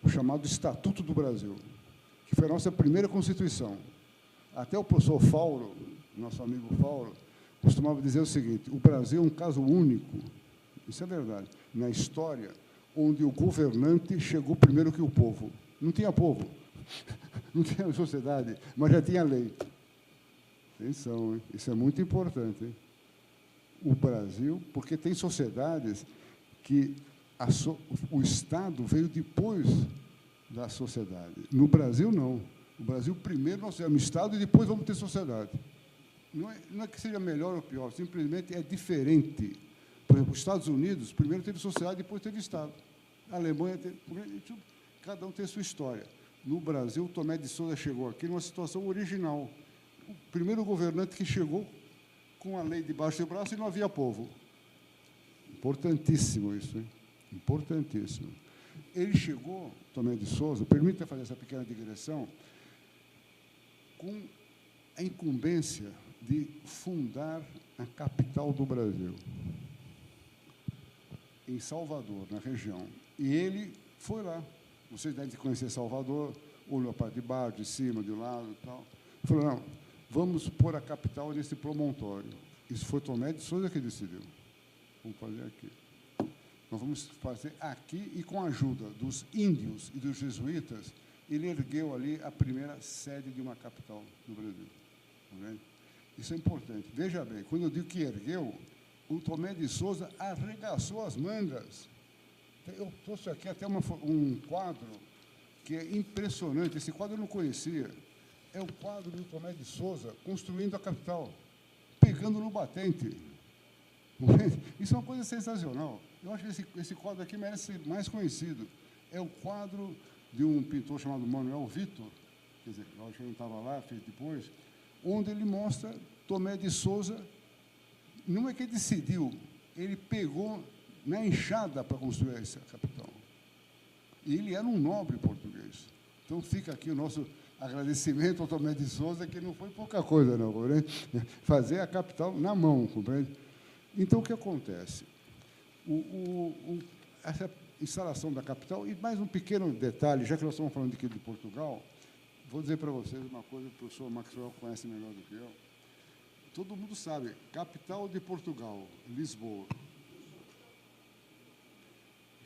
o chamado Estatuto do Brasil, que foi a nossa primeira Constituição. Até o professor Fauro, nosso amigo Fauro, costumava dizer o seguinte: o Brasil é um caso único, isso é verdade, na história, onde o governante chegou primeiro que o povo. Não tinha povo, não tinha sociedade, mas já tinha lei. Atenção, hein? Isso é muito importante. Hein? O Brasil, porque tem sociedades que o Estado veio depois da sociedade. No Brasil, não. No Brasil, primeiro nós temos Estado e depois vamos ter sociedade. Não é que seja melhor ou pior, simplesmente é diferente. Por exemplo, os Estados Unidos, primeiro teve sociedade, depois teve Estado. A Alemanha teve... Cada um tem a sua história. No Brasil, o Tomé de Souza chegou aqui numa situação original. O primeiro governante que chegou com a lei debaixo do braço e não havia povo. Importantíssimo isso, hein? Importantíssimo. Ele chegou, Tomé de Souza, permita fazer essa pequena digressão, com a incumbência de fundar a capital do Brasil, em Salvador, na região. E ele foi lá. Vocês devem conhecer Salvador, olhou a parte de baixo, de cima, de lado e tal. Falou, não, vamos pôr a capital nesse promontório. Isso foi Tomé de Souza que decidiu. Vamos fazer aqui. Nós vamos fazer aqui, e com a ajuda dos índios e dos jesuítas, ele ergueu ali a primeira sede de uma capital no Brasil. Tá vendo? Isso é importante. Veja bem, quando eu digo que ergueu, o Tomé de Souza arregaçou as mangas. Eu trouxe aqui até um quadro que é impressionante. Esse quadro eu não conhecia. É o quadro do Tomé de Souza construindo a capital, pegando no batente. Isso é uma coisa sensacional. Eu acho que esse quadro aqui merece ser mais conhecido. É o quadro de um pintor chamado Manuel Vitor, quer dizer, eu acho que ele estava lá, fez depois, onde ele mostra Tomé de Souza. Não é que ele decidiu, ele pegou na enxada para construir essa capital. E ele era um nobre português. Então, fica aqui o nosso agradecimento ao Tomé de Souza, que não foi pouca coisa, não, compreende? Fazer a capital na mão, compreende? Então, o que acontece? Essa instalação da capital, e mais um pequeno detalhe, já que nós estamos falando aqui de Portugal, vou dizer para vocês uma coisa que o professor Maxwell conhece melhor do que eu. Todo mundo sabe, capital de Portugal, Lisboa.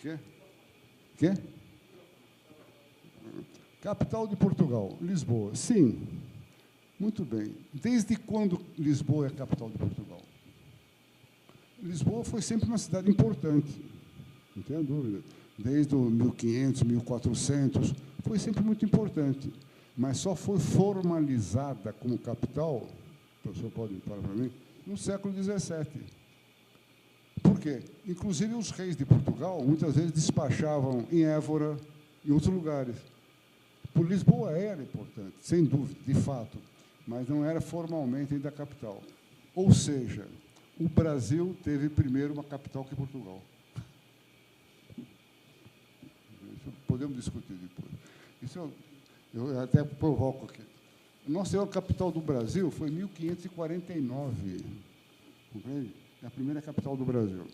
Quê? Capital de Portugal, Lisboa. Sim, muito bem. Desde quando Lisboa é capital de Portugal? Lisboa foi sempre uma cidade importante, não tenha dúvida. Desde o 1500, 1400, foi sempre muito importante, mas só foi formalizada como capital, o professor pode falar para mim, no século XVII. Por quê? Inclusive, os reis de Portugal, muitas vezes, despachavam em Évora, em outros lugares. Por Lisboa era importante, sem dúvida, de fato, mas não era formalmente ainda a capital. Ou seja, o Brasil teve primeiro uma capital que Portugal. Isso podemos discutir depois. Isso eu até provoco aqui. Nossa capital do Brasil foi em 1549. Compreende? É a primeira capital do Brasil.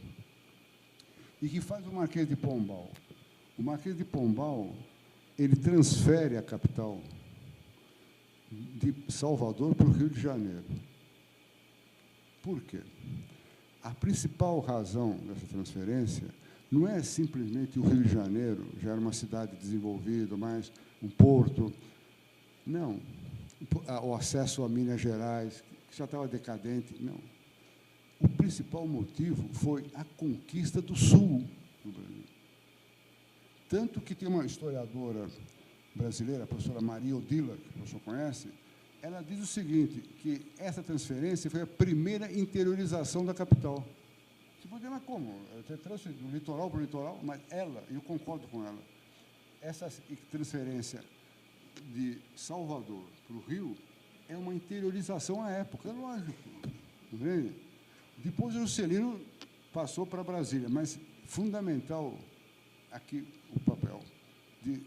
E que faz o Marquês de Pombal? O Marquês de Pombal, ele transfere a capital de Salvador para o Rio de Janeiro. Por quê? A principal razão dessa transferência não é simplesmente o Rio de Janeiro, já era uma cidade desenvolvida, mais um porto. Não. O acesso a Minas Gerais, que já estava decadente. Não. O principal motivo foi a conquista do Sul do Brasil. Tanto que tem uma historiadora brasileira, a professora Maria Odila, que o professor conhece, ela diz o seguinte, que essa transferência foi a primeira interiorização da capital. Você pode dizer, mas como? Você trouxe do litoral para o litoral, mas ela, eu concordo com ela, essa transferência de Salvador para o Rio é uma interiorização à época, é lógico. Entende? Depois o Juscelino passou para Brasília, mas fundamental aqui o papel de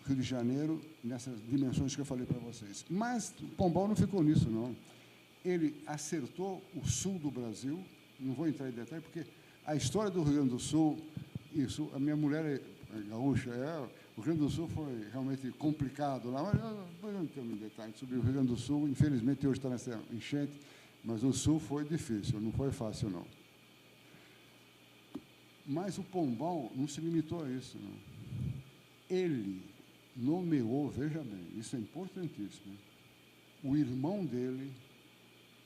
Rio de Janeiro nessas dimensões que eu falei para vocês. Mas o Pombal não ficou nisso, não. Ele acertou o sul do Brasil, não vou entrar em detalhe, porque a história do Rio Grande do Sul, isso, a minha mulher é gaúcha, o Rio Grande do Sul foi realmente complicado lá, mas eu não tenho detalhe sobre o Rio Grande do Sul, infelizmente hoje está nessa enchente, mas o sul foi difícil, não foi fácil, não. Mas o Pombal não se limitou a isso, não. Ele nomeou, veja bem, isso é importantíssimo, o irmão dele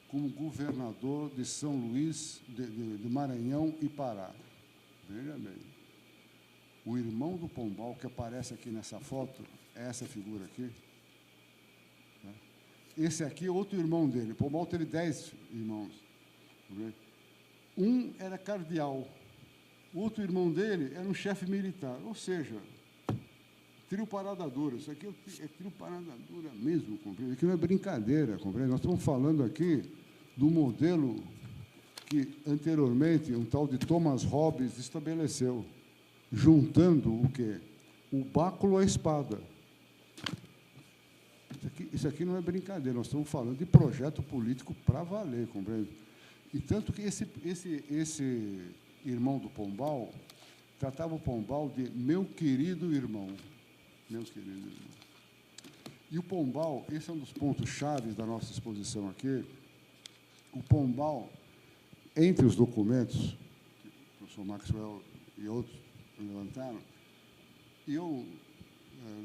como governador de São Luís, de Maranhão e Pará. Veja bem, o irmão do Pombal, que aparece aqui nessa foto, é essa figura aqui. Tá? Esse aqui é outro irmão dele. O Pombal teve 10 irmãos. Um era cardeal, o outro irmão dele era um chefe militar, ou seja, trio parada dura. Isso aqui é trio parada dura mesmo, compreende? Aqui não é brincadeira, compreende? Nós estamos falando aqui do modelo que, anteriormente, um tal de Thomas Hobbes estabeleceu, juntando o quê? O báculo à espada. Isso aqui não é brincadeira, nós estamos falando de projeto político para valer, compreende? E tanto que esse irmão do Pombal tratava o Pombal de meu querido irmão. Meu querido irmão. E o Pombal, esse é um dos pontos chaves da nossa exposição aqui, o Pombal, entre os documentos que o professor Maxwell e outros levantaram, eu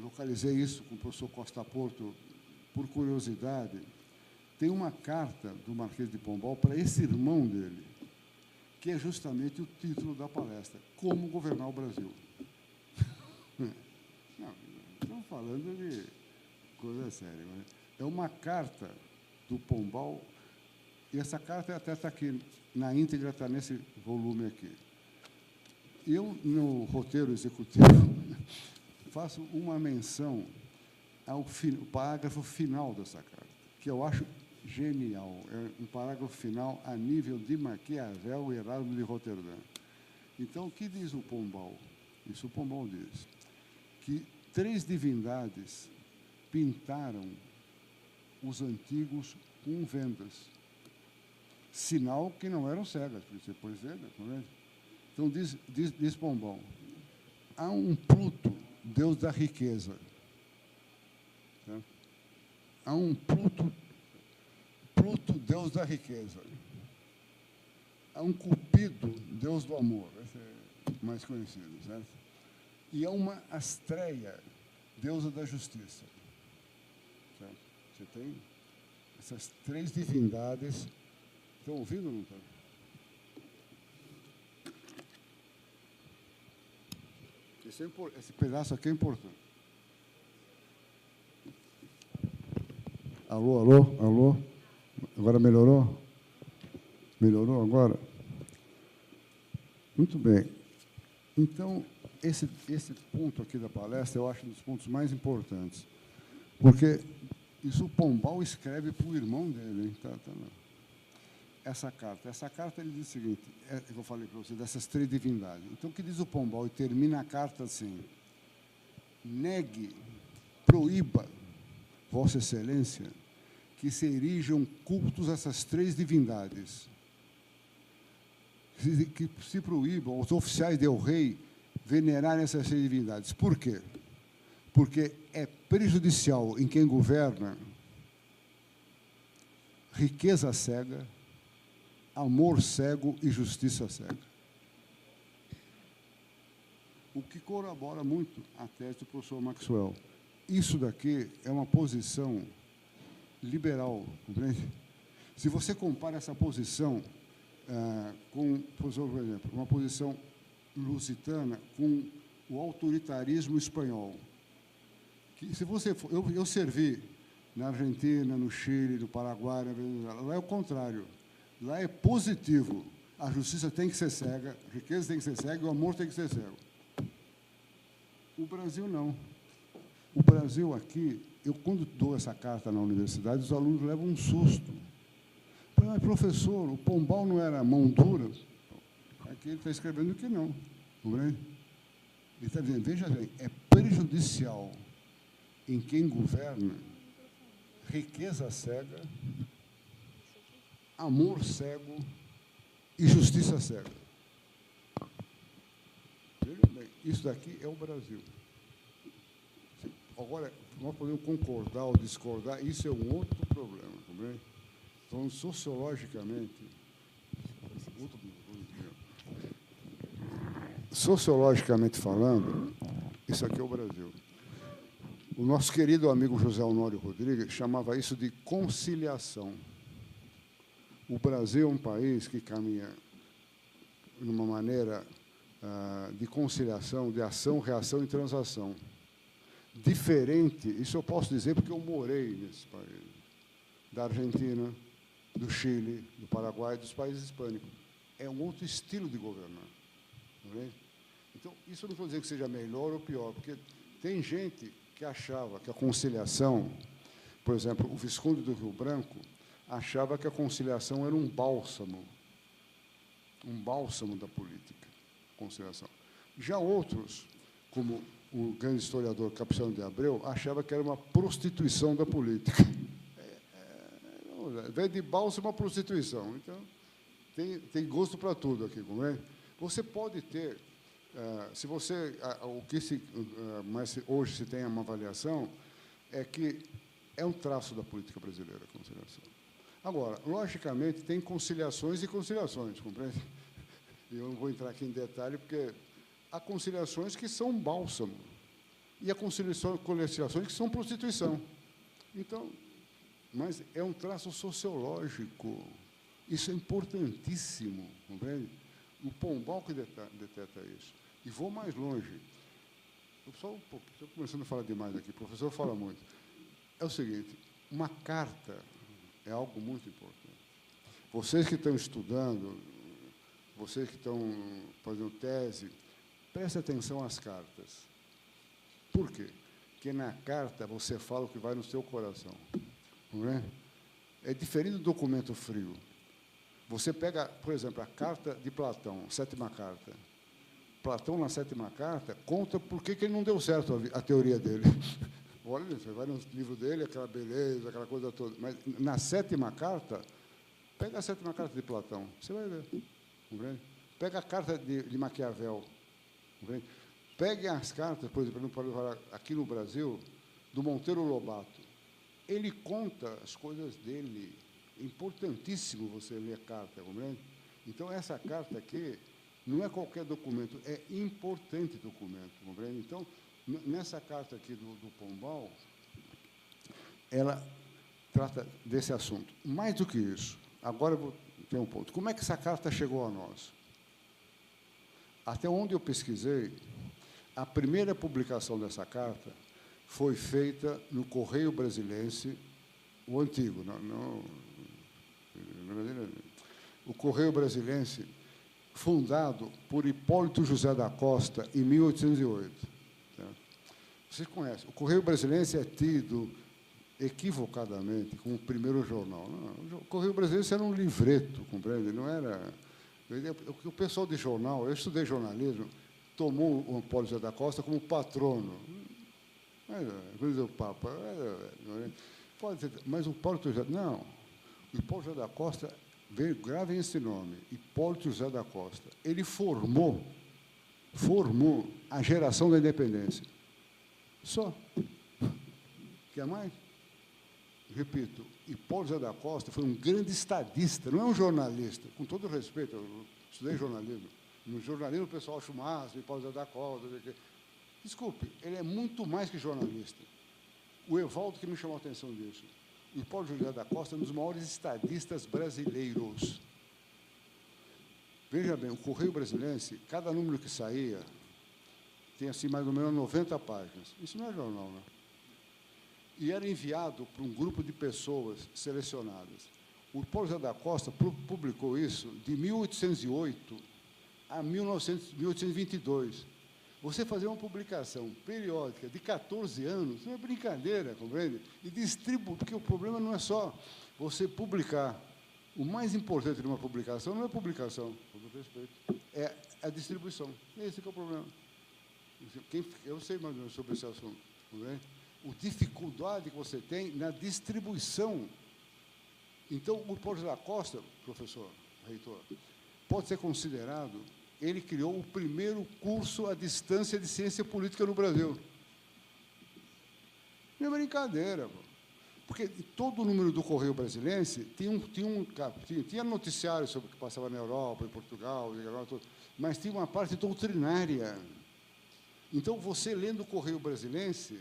localizei isso com o professor Costa Porto por curiosidade, tem uma carta do Marquês de Pombal para esse irmão dele, que é justamente o título da palestra, Como Governar o Brasil. Não, estamos falando de coisa séria. Né? É uma carta do Pombal, e essa carta até está aqui, na íntegra, está nesse volume aqui. Eu, no roteiro executivo, faço uma menção ao parágrafo final dessa carta, que eu acho genial. É um parágrafo final a nível de Maquiavel e Erasmo de Roterdã. Então, o que diz o Pombal? Isso o Pombal diz, que 3 divindades pintaram os antigos com vendas, sinal que não eram cegas, porque você pôs venda, não é? Então, diz Pombal, há um Pluto, deus da riqueza. Tá? Há um Pluto, deus da riqueza. Há um Cupido, deus do amor, esse é mais conhecido, certo? E há uma Astreia, deusa da justiça. Certo? Você tem essas 3 divindades. Estão ouvindo ou não estão? Esse pedaço aqui é importante. Alô, alô, alô? Agora melhorou? Melhorou agora? Muito bem. Então, esse ponto aqui da palestra eu acho um dos pontos mais importantes, porque isso o Pombal escreve para o irmão dele. Hein? Tá, essa carta ele diz o seguinte, que eu falei para você, dessas 3 divindades. Então, o que diz o Pombal? E termina a carta assim, negue, proíba, Vossa Excelência, que se erijam cultos a essas 3 divindades, que se proíbam os oficiais del rei venerarem essas 3 divindades. Por quê? Porque é prejudicial em quem governa riqueza cega, amor cego e justiça cega. O que corrobora muito a tese do professor Maxwell. Isso daqui é uma posição liberal, compreende? Se você compara essa posição com, por exemplo, uma posição lusitana com o autoritarismo espanhol. Que, se você for, eu servi na Argentina, no Chile, no Paraguai, na Venezuela. Lá é o contrário. Lá é positivo. A justiça tem que ser cega, a riqueza tem que ser cega e o amor tem que ser cego. O Brasil, não. O Brasil, aqui, eu, quando dou essa carta na universidade, os alunos levam um susto. Mas, professor, o Pombal não era mão dura? Aqui ele está escrevendo que não. Ele está dizendo, veja bem, é prejudicial em quem governa riqueza cega, amor cego e justiça cega. Veja bem, isso daqui é o Brasil. Agora, nós podemos concordar ou discordar, isso é um outro problema, compreende? Então, sociologicamente falando, isso aqui é o Brasil. O nosso querido amigo José Honório Rodrigues chamava isso de conciliação. O Brasil é um país que caminha numa maneira de conciliação, de ação, reação e transação. Diferente, isso eu posso dizer porque eu morei nesse país, da Argentina, do Chile, do Paraguai, dos países hispânicos. É um outro estilo de governar. Não é? Então, isso eu não estou dizendo que seja melhor ou pior, porque tem gente que achava que a conciliação, por exemplo, o Visconde do Rio Branco, achava que a conciliação era um bálsamo da política, conciliação. Já outros, como o grande historiador Capistrano de Abreu, achava que era uma prostituição da política. Vem de bálsamo a prostituição. Então, tem gosto para tudo aqui, não é? Você pode ter, se você, o que mas hoje se tem uma avaliação, é que é um traço da política brasileira, a conciliação. Agora, logicamente, tem conciliações e conciliações, compreende? Eu não vou entrar aqui em detalhe, porque há conciliações que são bálsamo, e há conciliações que são prostituição. Então, mas é um traço sociológico. Isso é importantíssimo, compreende? O Pombal que deteta isso. E vou mais longe. Estou começando a falar demais aqui, o professor fala muito. É o seguinte, uma carta é algo muito importante. Vocês que estão estudando, vocês que estão fazendo tese, prestem atenção às cartas. Por quê? Porque na carta você fala o que vai no seu coração. Não é? É diferente do documento frio. Você pega, por exemplo, a carta de Platão, sétima carta. Platão, na sétima carta, conta por que ele não deu certo a teoria dele. Olha, você vai no livro dele, aquela beleza, aquela coisa toda. Mas, na sétima carta, pega a sétima carta de Platão, você vai ver. Compreende? Pega a carta de Maquiavel. Compreende? Pegue as cartas, por exemplo, aqui no Brasil, do Monteiro Lobato. Ele conta as coisas dele. É importantíssimo você ler a carta, compreende? Então, essa carta aqui não é qualquer documento, é importante documento, compreende? Então, nessa carta aqui do Pombal, ela trata desse assunto. Mais do que isso, agora eu vou ter um ponto. Como é que essa carta chegou a nós? Até onde eu pesquisei, a primeira publicação dessa carta foi feita no Correio Brasilense, o antigo, o Correio Brasilense, fundado por Hipólito José da Costa, em 1808. Certo? Vocês conhecem. O Correio Brasilense é tido, equivocadamente, como o primeiro jornal. Não, o Correio Brasilense era um livreto, compreende? Não era... O pessoal de jornal, eu estudei jornalismo, tomou o Hipólito José da Costa como patrono. O Papa... Pode ser, mas o Hipólito José... Não. O Hipólito José da Costa... Gravem esse nome, Hipólito José da Costa. Ele formou a geração da independência. Só. Quer mais? Repito, Hipólito José da Costa foi um grande estadista, não é um jornalista. Com todo respeito, eu estudei jornalismo. No jornalismo o pessoal acha o máximo, Hipólito José da Costa. Desculpe, ele é muito mais que jornalista. O Evaldo que me chamou a atenção disso. O Hipólito José da Costa é um dos maiores estadistas brasileiros. Veja bem, o Correio Brasilense, cada número que saía, tem assim mais ou menos 90 páginas. Isso não é jornal, não. E era enviado para um grupo de pessoas selecionadas. O Paulo José da Costa publicou isso de 1808 a 1822. Você fazer uma publicação periódica de 14 anos não é brincadeira, compreende? E distribuir, porque o problema não é só você publicar. O mais importante de uma publicação não é a publicação, com todo respeito, é a distribuição. Esse que é o problema. Eu sei mais ou menos sobre esse assunto, compreende? A dificuldade que você tem na distribuição. Então, o Paulo José da Costa, professor, reitor, pode ser considerado, ele criou o primeiro curso à distância de ciência política no Brasil. Não é brincadeira, pô. Porque todo o número do Correio Brasiliense tinha noticiário sobre o que passava na Europa, em Portugal, mas tinha uma parte doutrinária. Então, você lendo o Correio Brasiliense,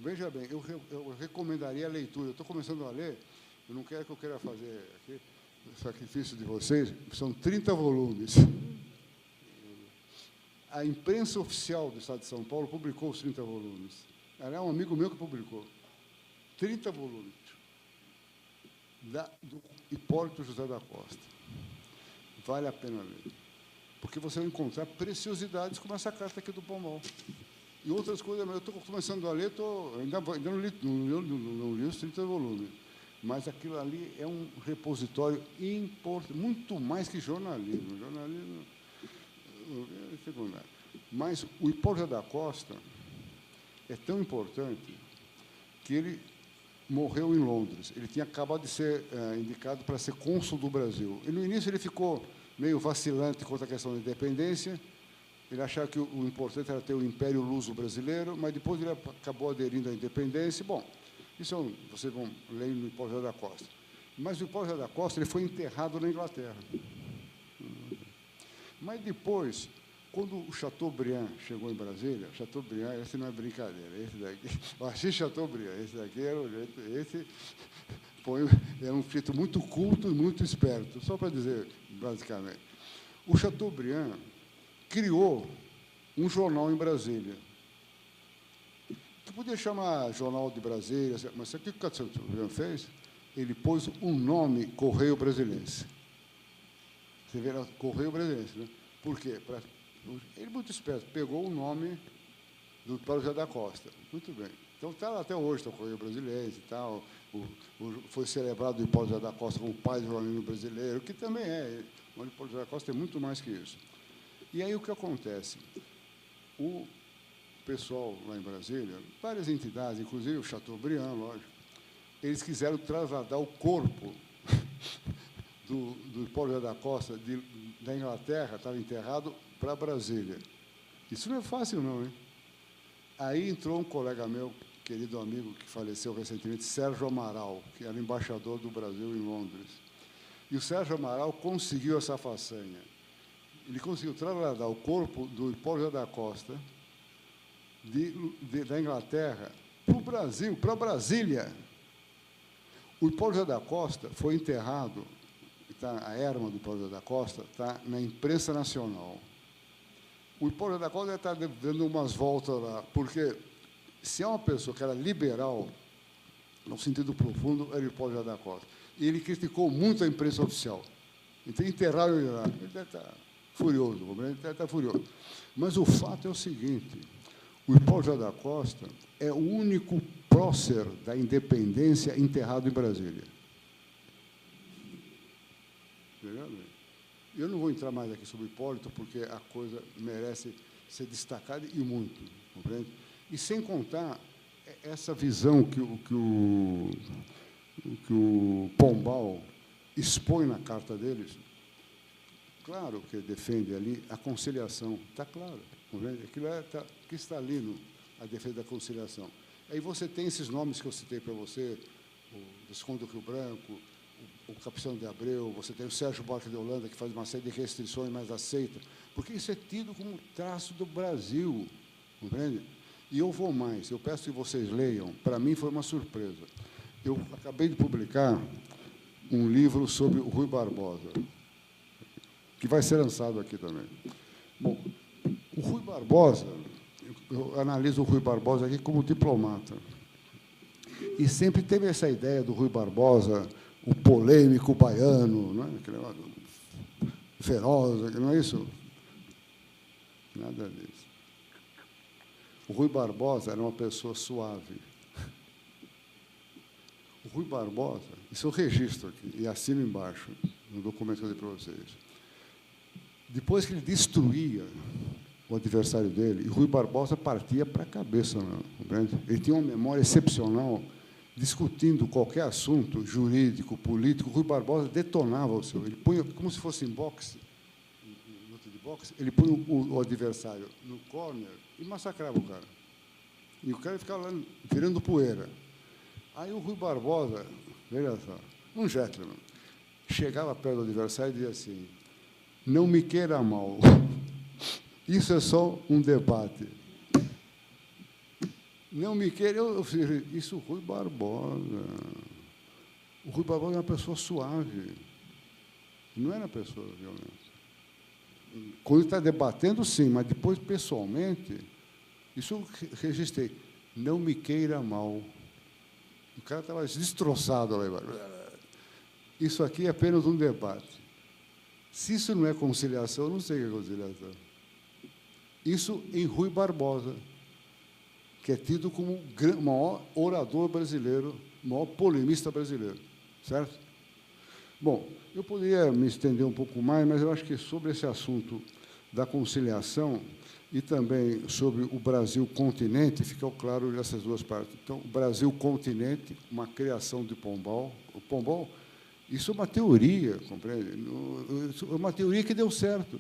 veja bem, eu recomendaria a leitura. Eu estou começando a ler, eu não quero que eu queira fazer aqui o sacrifício de vocês, são 30 volumes. A imprensa oficial do Estado de São Paulo publicou os 30 volumes. Era um amigo meu que publicou. 30 volumes. Do Hipólito José da Costa. Vale a pena ler. Porque você vai encontrar preciosidades como essa carta aqui do Pombal. E outras coisas, eu estou começando a ler, ainda não li os 30 volumes. Mas aquilo ali é um repositório importante, muito mais que jornalismo. Jornalismo é secundário. Mas o Hipólito da Costa é tão importante que ele morreu em Londres. Ele tinha acabado de ser indicado para ser cônsul do Brasil. E, no início, ele ficou meio vacilante quanto à questão da independência. Ele achava que o importante era ter o Império Luso brasileiro, mas depois ele acabou aderindo à independência. Bom, isso vocês vão ler no Hipólito da Costa. Mas o Hipólito da Costa ele foi enterrado na Inglaterra. Mas depois, quando o Chateaubriand chegou em Brasília, Chateaubriand, esse não é brincadeira, esse daqui, o Assis Chateaubriand, esse daqui era o jeito, esse era um sujeito muito culto e muito esperto, só para dizer, basicamente. O Chateaubriand criou um jornal em Brasília, que podia chamar Jornal de Brasília, mas sabe o que o Chateaubriand fez? Ele pôs um nome Correio Brasiliense. Você vê, Correio Brasiliense, né? Por quê? Ele, muito esperto, pegou o nome do Paulo José da Costa. Muito bem. Então, está lá até hoje, está o Correio Brasiliense e tal. Foi celebrado o Paulo José da Costa como pai do jornalismo brasileiro, que também é. Mas o Paulo José da Costa é muito mais que isso. E aí, o que acontece? O pessoal lá em Brasília, várias entidades, inclusive o Chateaubriand, lógico, eles quiseram trasladar o corpo do Paulo José da Costa da Inglaterra, estava enterrado, para Brasília. Isso não é fácil, não, hein? Aí entrou um colega meu, querido amigo, que faleceu recentemente, Sérgio Amaral, que era embaixador do Brasil em Londres. E o Sérgio Amaral conseguiu essa façanha. Ele conseguiu trasladar o corpo do Paulo José da Costa da Inglaterra para o Brasil, para Brasília. O Paulo José da Costa foi enterrado, a erma do Paulo José da Costa está na imprensa nacional. O Paulo José da Costa está dando umas voltas lá, porque se é uma pessoa que era liberal, no sentido profundo, era o Paulo José da Costa. E ele criticou muito a imprensa oficial. Então, enterraram ele lá. Ele deve estar furioso, ele deve estar furioso. Mas o fato é o seguinte, o Paulo José da Costa é o único prócer da independência enterrado em Brasília. Eu não vou entrar mais aqui sobre o Hipólito, porque a coisa merece ser destacada e muito, compreende? E sem contar essa visão que o Pombal expõe na carta deles. Claro que defende ali a conciliação, está claro, compreende? Aquilo é cristalino, a defesa da conciliação. Aí você tem esses nomes que eu citei para você, o Visconde do Rio Branco, o Capitão de Abreu, você tem o Sérgio Buarque de Holanda, que faz uma série de restrições, mas aceita, porque isso é tido como traço do Brasil, compreende? E eu vou mais, eu peço que vocês leiam, para mim foi uma surpresa. Eu acabei de publicar um livro sobre o Rui Barbosa, que vai ser lançado aqui também. Bom, o Rui Barbosa eu analiso o Rui Barbosa aqui como diplomata. E sempre teve essa ideia do Rui Barbosa, o polêmico baiano, não é? Aquele feroz, não é isso? Nada disso. O Rui Barbosa era uma pessoa suave. O Rui Barbosa, isso eu registro aqui, e assino embaixo, no documento que eu dei para vocês. Depois que ele destruía o adversário dele, o Rui Barbosa partia para a cabeça, compreende? Ele tinha uma memória excepcional, discutindo qualquer assunto jurídico, político. O Rui Barbosa detonava o seu. Ele punha, como se fosse em boxe, em luta de boxe, ele punha o adversário no corner e massacrava o cara. E o cara ficava lá virando poeira. Aí o Rui Barbosa, veja só, um gentleman, chegava perto do adversário e dizia assim: não me queira mal, isso é só um debate. Não me queira... Isso, o Rui Barbosa. O Rui Barbosa é uma pessoa suave, não era uma pessoa violenta. Quando está debatendo, sim, mas depois, pessoalmente, isso eu registrei. Não me queira mal. O cara estava destroçado lá embaixo. Isso aqui é apenas um debate. Se isso não é conciliação, eu não sei o que é conciliação. Isso em Rui Barbosa, que é tido como o maior orador brasileiro, o maior polemista brasileiro. Certo? Bom, eu poderia me estender um pouco mais, mas eu acho que sobre esse assunto da conciliação e também sobre o Brasil continente, ficou claro nessas duas partes. Então, o Brasil continente, uma criação de Pombal. O Pombal, isso é uma teoria, compreende? É uma teoria que deu certo.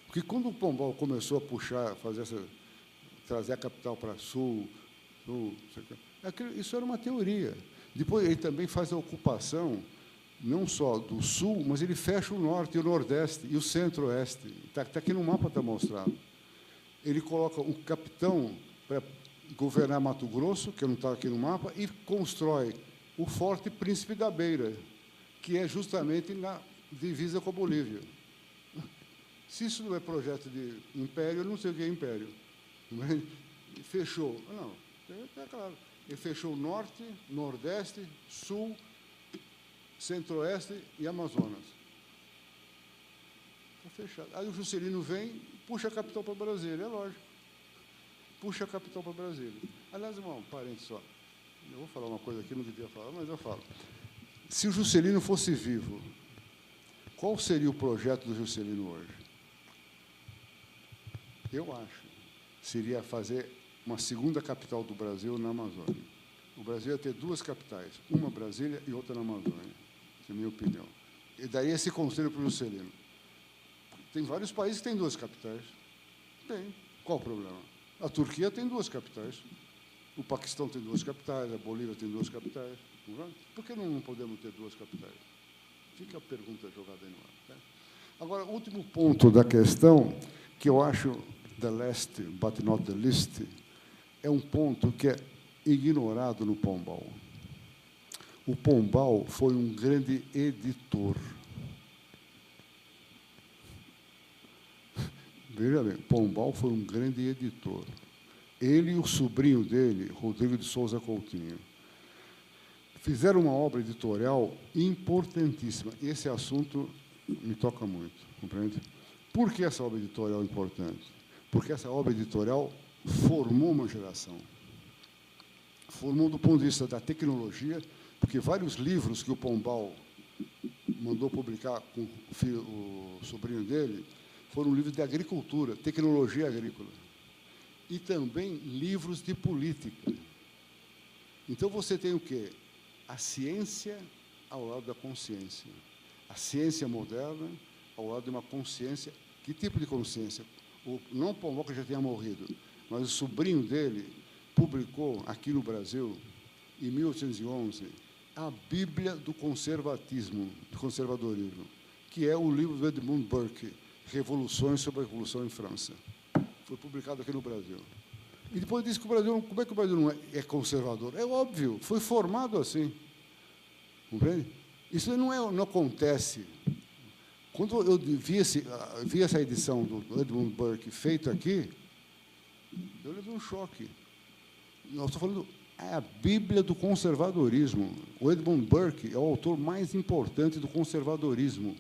Porque quando o Pombal começou a puxar, trazer a capital para sul, isso era uma teoria. Depois, ele também faz a ocupação, não só do sul, mas ele fecha o norte, o nordeste e o centro-oeste. Está aqui no mapa, está mostrado. Ele coloca um capitão para governar Mato Grosso, que não está aqui no mapa, e constrói o Forte Príncipe da Beira, que é justamente na divisa com a Bolívia. Se isso não é projeto de império, eu não sei o que é império. Mas fechou. Não, é claro. Ele fechou o norte, nordeste, sul, centro-oeste e Amazonas. Está fechado. Aí o Juscelino vem e puxa a capital para Brasília, é lógico. Puxa a capital para Brasília. Aliás, irmão, parente só. Eu vou falar uma coisa aqui, não devia falar, mas eu falo. Se o Juscelino fosse vivo, qual seria o projeto do Juscelino hoje? Eu acho. Seria fazer uma segunda capital do Brasil na Amazônia. O Brasil ia ter duas capitais, uma Brasília e outra na Amazônia, é a minha opinião. E daria esse conselho para o Juscelino. Tem vários países que têm duas capitais. Tem. Qual o problema? A Turquia tem duas capitais. O Paquistão tem duas capitais, a Bolívia tem duas capitais. Por que não podemos ter duas capitais? Fica a pergunta jogada aí no ar. Tá? Agora, o último ponto da questão, que eu acho the last but not the least, é um ponto que é ignorado no Pombal. O Pombal foi um grande editor. Veja bem, Pombal foi um grande editor. Ele e o sobrinho dele, Rodrigo de Souza Coutinho, fizeram uma obra editorial importantíssima. Esse assunto me toca muito, compreende? Por que essa obra editorial é importante? Porque essa obra editorial formou uma geração. Formou do ponto de vista da tecnologia, porque vários livros que o Pombal mandou publicar com o sobrinho dele foram livros de agricultura, tecnologia agrícola. E também livros de política. Então, você tem o quê? A ciência ao lado da consciência. A ciência moderna ao lado de uma consciência. Que tipo de consciência? Não o Pombal, que já tinha morrido, mas o sobrinho dele publicou aqui no Brasil, em 1811, a Bíblia do Conservatismo, do Conservadorismo, que é o livro do Edmund Burke, Revoluções sobre a Revolução em França. Foi publicado aqui no Brasil. E depois disse que o Brasil, como é que o Brasil não é conservador? É óbvio, foi formado assim. Compreende? Isso não acontece. Quando eu vi essa edição do Edmund Burke feita aqui, Eu levei um choque. Nós estamos falando a Bíblia do conservadorismo. O Edmund Burke é o autor mais importante do conservadorismo.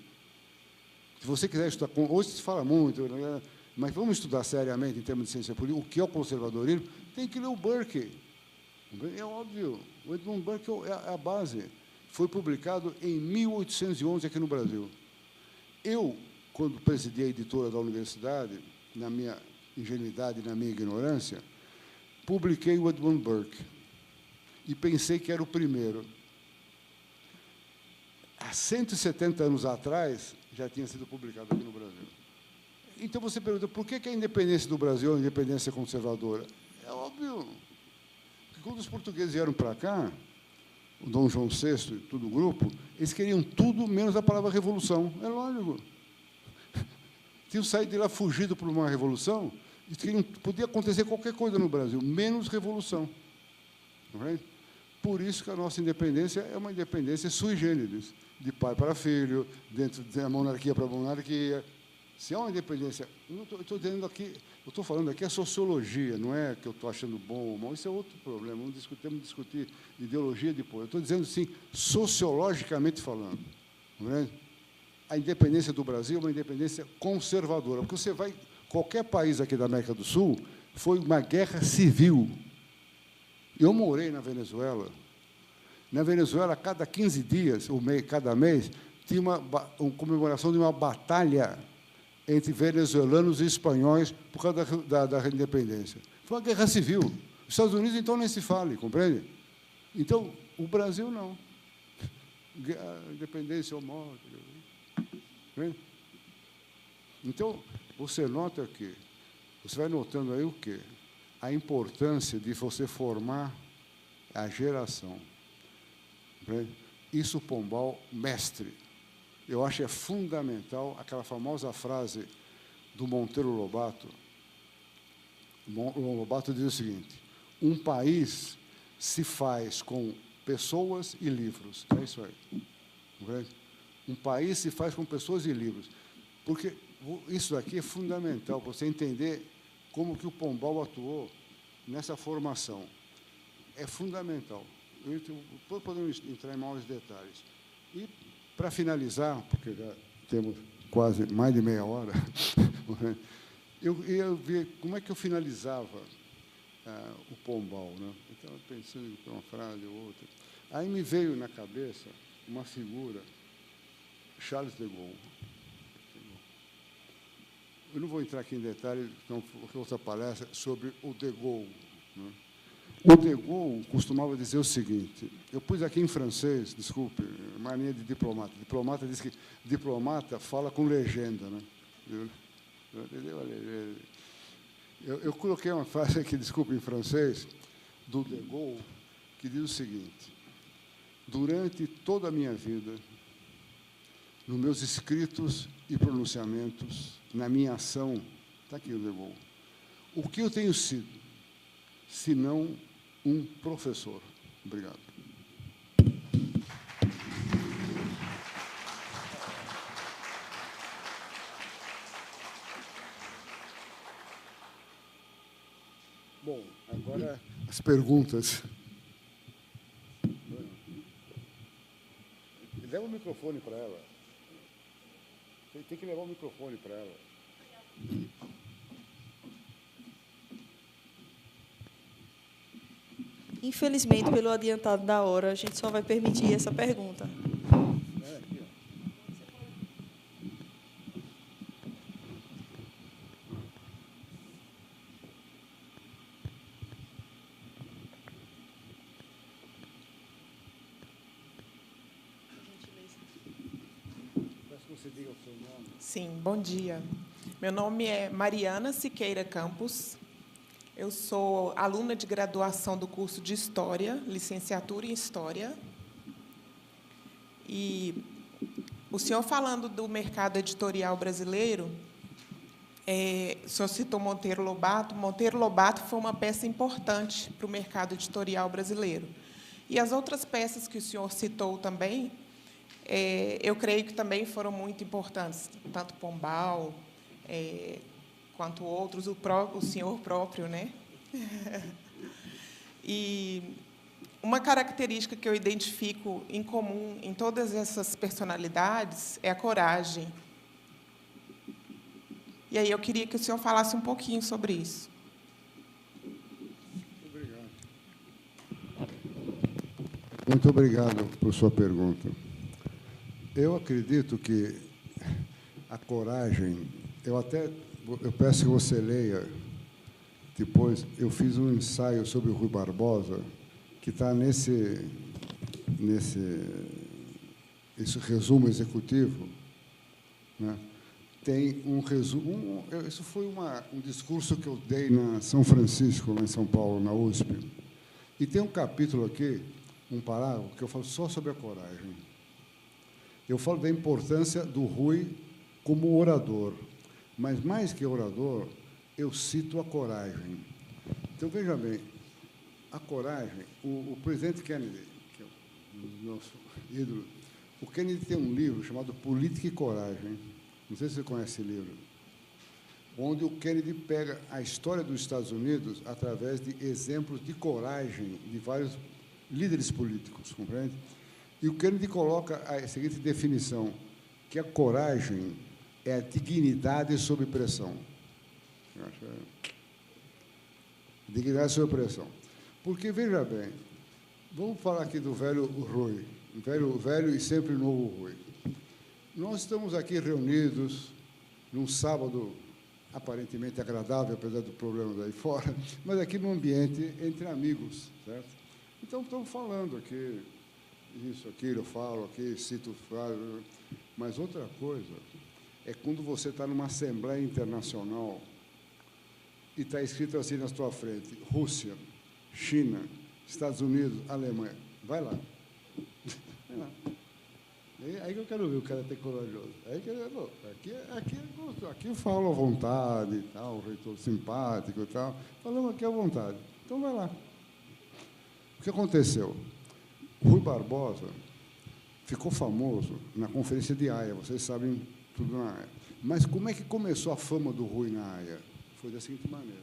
Se você quiser estudar, hoje se fala muito, né? Mas vamos estudar seriamente, em termos de ciência política, o que é o conservadorismo, tem que ler o Burke. É óbvio, o Edmund Burke é a base. Foi publicado em 1811 aqui no Brasil. Eu, quando presidi a editora da universidade, na minha ingenuidade e na minha ignorância, publiquei o Edmund Burke e pensei que era o primeiro. Há 170 anos atrás, já tinha sido publicado aqui no Brasil. Então, você pergunta, por que a independência do Brasil é uma independência conservadora? É óbvio. Porque quando os portugueses vieram para cá, o Dom João VI e todo o grupo, eles queriam tudo menos a palavra revolução. É lógico. Tinham saído de lá fugido por uma revolução, e podia acontecer qualquer coisa no Brasil, menos revolução. Não é? Por isso que a nossa independência é uma independência sui generis, de pai para filho, dentro da monarquia para monarquia. Se é uma independência, eu estou dizendo aqui, eu estou falando aqui a sociologia, não é que eu estou achando bom ou mal, isso é outro problema, vamos discutir ideologia depois. Eu estou dizendo, assim, sociologicamente falando. Não é? A independência do Brasil é uma independência conservadora, porque você vai, qualquer país aqui da América do Sul, foi uma guerra civil. Eu morei na Venezuela. Na Venezuela, cada 15 dias, cada mês, tinha uma comemoração de uma batalha entre venezuelanos e espanhóis por causa da independência. Foi uma guerra civil. Os Estados Unidos, então, nem se fale, compreende? Então, o Brasil, não. Independência ou morte. Então, você nota que, você vai notando aí o quê? A importância de você formar a geração. Isso, Pombal, mestre. Eu acho que é fundamental aquela famosa frase do Monteiro Lobato. O Lobato diz o seguinte: um país se faz com pessoas e livros. É isso aí. Um país se faz com pessoas e livros. Porque isso aqui é fundamental para você entender como que o Pombal atuou nessa formação. É fundamental. Depois podemos entrar em maiores detalhes. E, para finalizar, porque já temos quase mais de meia hora, eu ia ver como é que eu finalizava o Pombal. Né? Eu estava pensando em uma frase ou outra. Aí me veio na cabeça uma figura, Charles de Gaulle. Eu não vou entrar aqui em detalhes, não, porque outra palestra sobre o de Gaulle. Né? O de Gaulle costumava dizer o seguinte, eu pus aqui em francês, desculpe, mania de diplomata. Diplomata diz que diplomata fala com legenda. Né? Eu coloquei uma frase aqui, desculpe, em francês, do de Gaulle, que diz o seguinte: durante toda a minha vida, nos meus escritos e pronunciamentos, na minha ação, está aqui o de Gaulle, o que eu tenho sido, senão um professor. Obrigado. Bom, agora as perguntas. Leva o microfone para ela. Tem que levar o microfone para ela. Infelizmente, pelo adiantado da hora, a gente só vai permitir essa pergunta. Sim, bom dia. Meu nome é Mariana Siqueira Campos. Eu sou aluna de graduação do curso de História, licenciatura em História. E o senhor falando do mercado editorial brasileiro, o senhor citou Monteiro Lobato. Monteiro Lobato foi uma peça importante para o mercado editorial brasileiro. E as outras peças que o senhor citou também, eu creio que também foram muito importantes, tanto Pombal, quanto outros, o senhor próprio, né? E uma característica que eu identifico em comum em todas essas personalidades é a coragem. E aí eu queria que o senhor falasse um pouquinho sobre isso. Obrigado. Muito obrigado por sua pergunta. Eu acredito que a coragem, eu peço que você leia depois, eu fiz um ensaio sobre o Rui Barbosa, que está nesse resumo executivo, né? Tem um resumo. Isso foi um discurso que eu dei na São Francisco, lá em São Paulo, na USP. E tem um capítulo aqui, um parágrafo, que eu falo só sobre a coragem. Eu falo da importância do Rui como orador, mas, mais que orador, eu cito a coragem. Então, veja bem, a coragem, o presidente Kennedy, que é o nosso ídolo, o Kennedy tem um livro chamado Política e Coragem, não sei se você conhece esse livro, onde o Kennedy pega a história dos Estados Unidos através de exemplos de coragem de vários líderes políticos, compreende? E o Kennedy coloca a seguinte definição, que a coragem é a dignidade sob pressão. Eu acho dignidade sob pressão. Porque, veja bem, vamos falar aqui do velho Rui, velho e sempre novo Rui. Nós estamos aqui reunidos num sábado aparentemente agradável, apesar do problema daí fora, mas aqui num ambiente entre amigos, certo? Então, estamos falando aqui, isso, aquilo, eu falo aqui, cito, falo, mas outra coisa é quando você está numa assembleia internacional e está escrito assim na sua frente, Rússia, China, Estados Unidos, Alemanha. Vai lá. Vai lá. Aí que eu quero ver o cara ter corajoso. Aí que aqui eu falo à vontade, e tal, o reitor simpático e tal. Falamos aqui à vontade. Então, vai lá. O que aconteceu? Rui Barbosa ficou famoso na Conferência de Haia, vocês sabem tudo na Haia. Mas como é que começou a fama do Rui na Haia? Foi da seguinte maneira.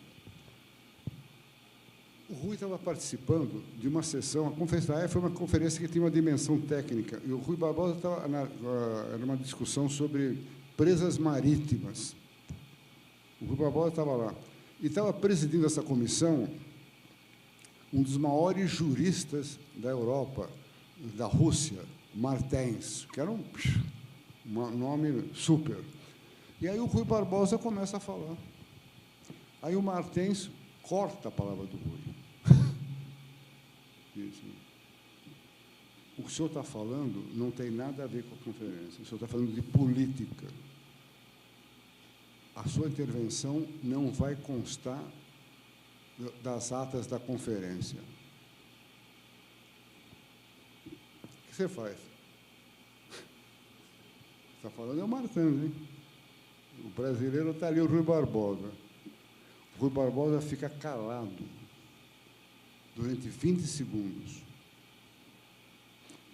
O Rui estava participando de uma sessão, a Conferência da Haia foi uma conferência que tinha uma dimensão técnica, e o Rui Barbosa era uma discussão sobre presas marítimas. O Rui Barbosa estava lá. E estava presidindo essa comissão um dos maiores juristas da Europa, da Rússia, Martens, que era um nome super. E aí o Rui Barbosa começa a falar. Aí o Martens corta a palavra do Rui. Isso. O que o senhor está falando não tem nada a ver com a conferência. O senhor está falando de política. A sua intervenção não vai constar das atas da conferência. O que você faz? Está falando é o Martins, hein? O brasileiro está ali, o Rui Barbosa. O Rui Barbosa fica calado durante 20 segundos.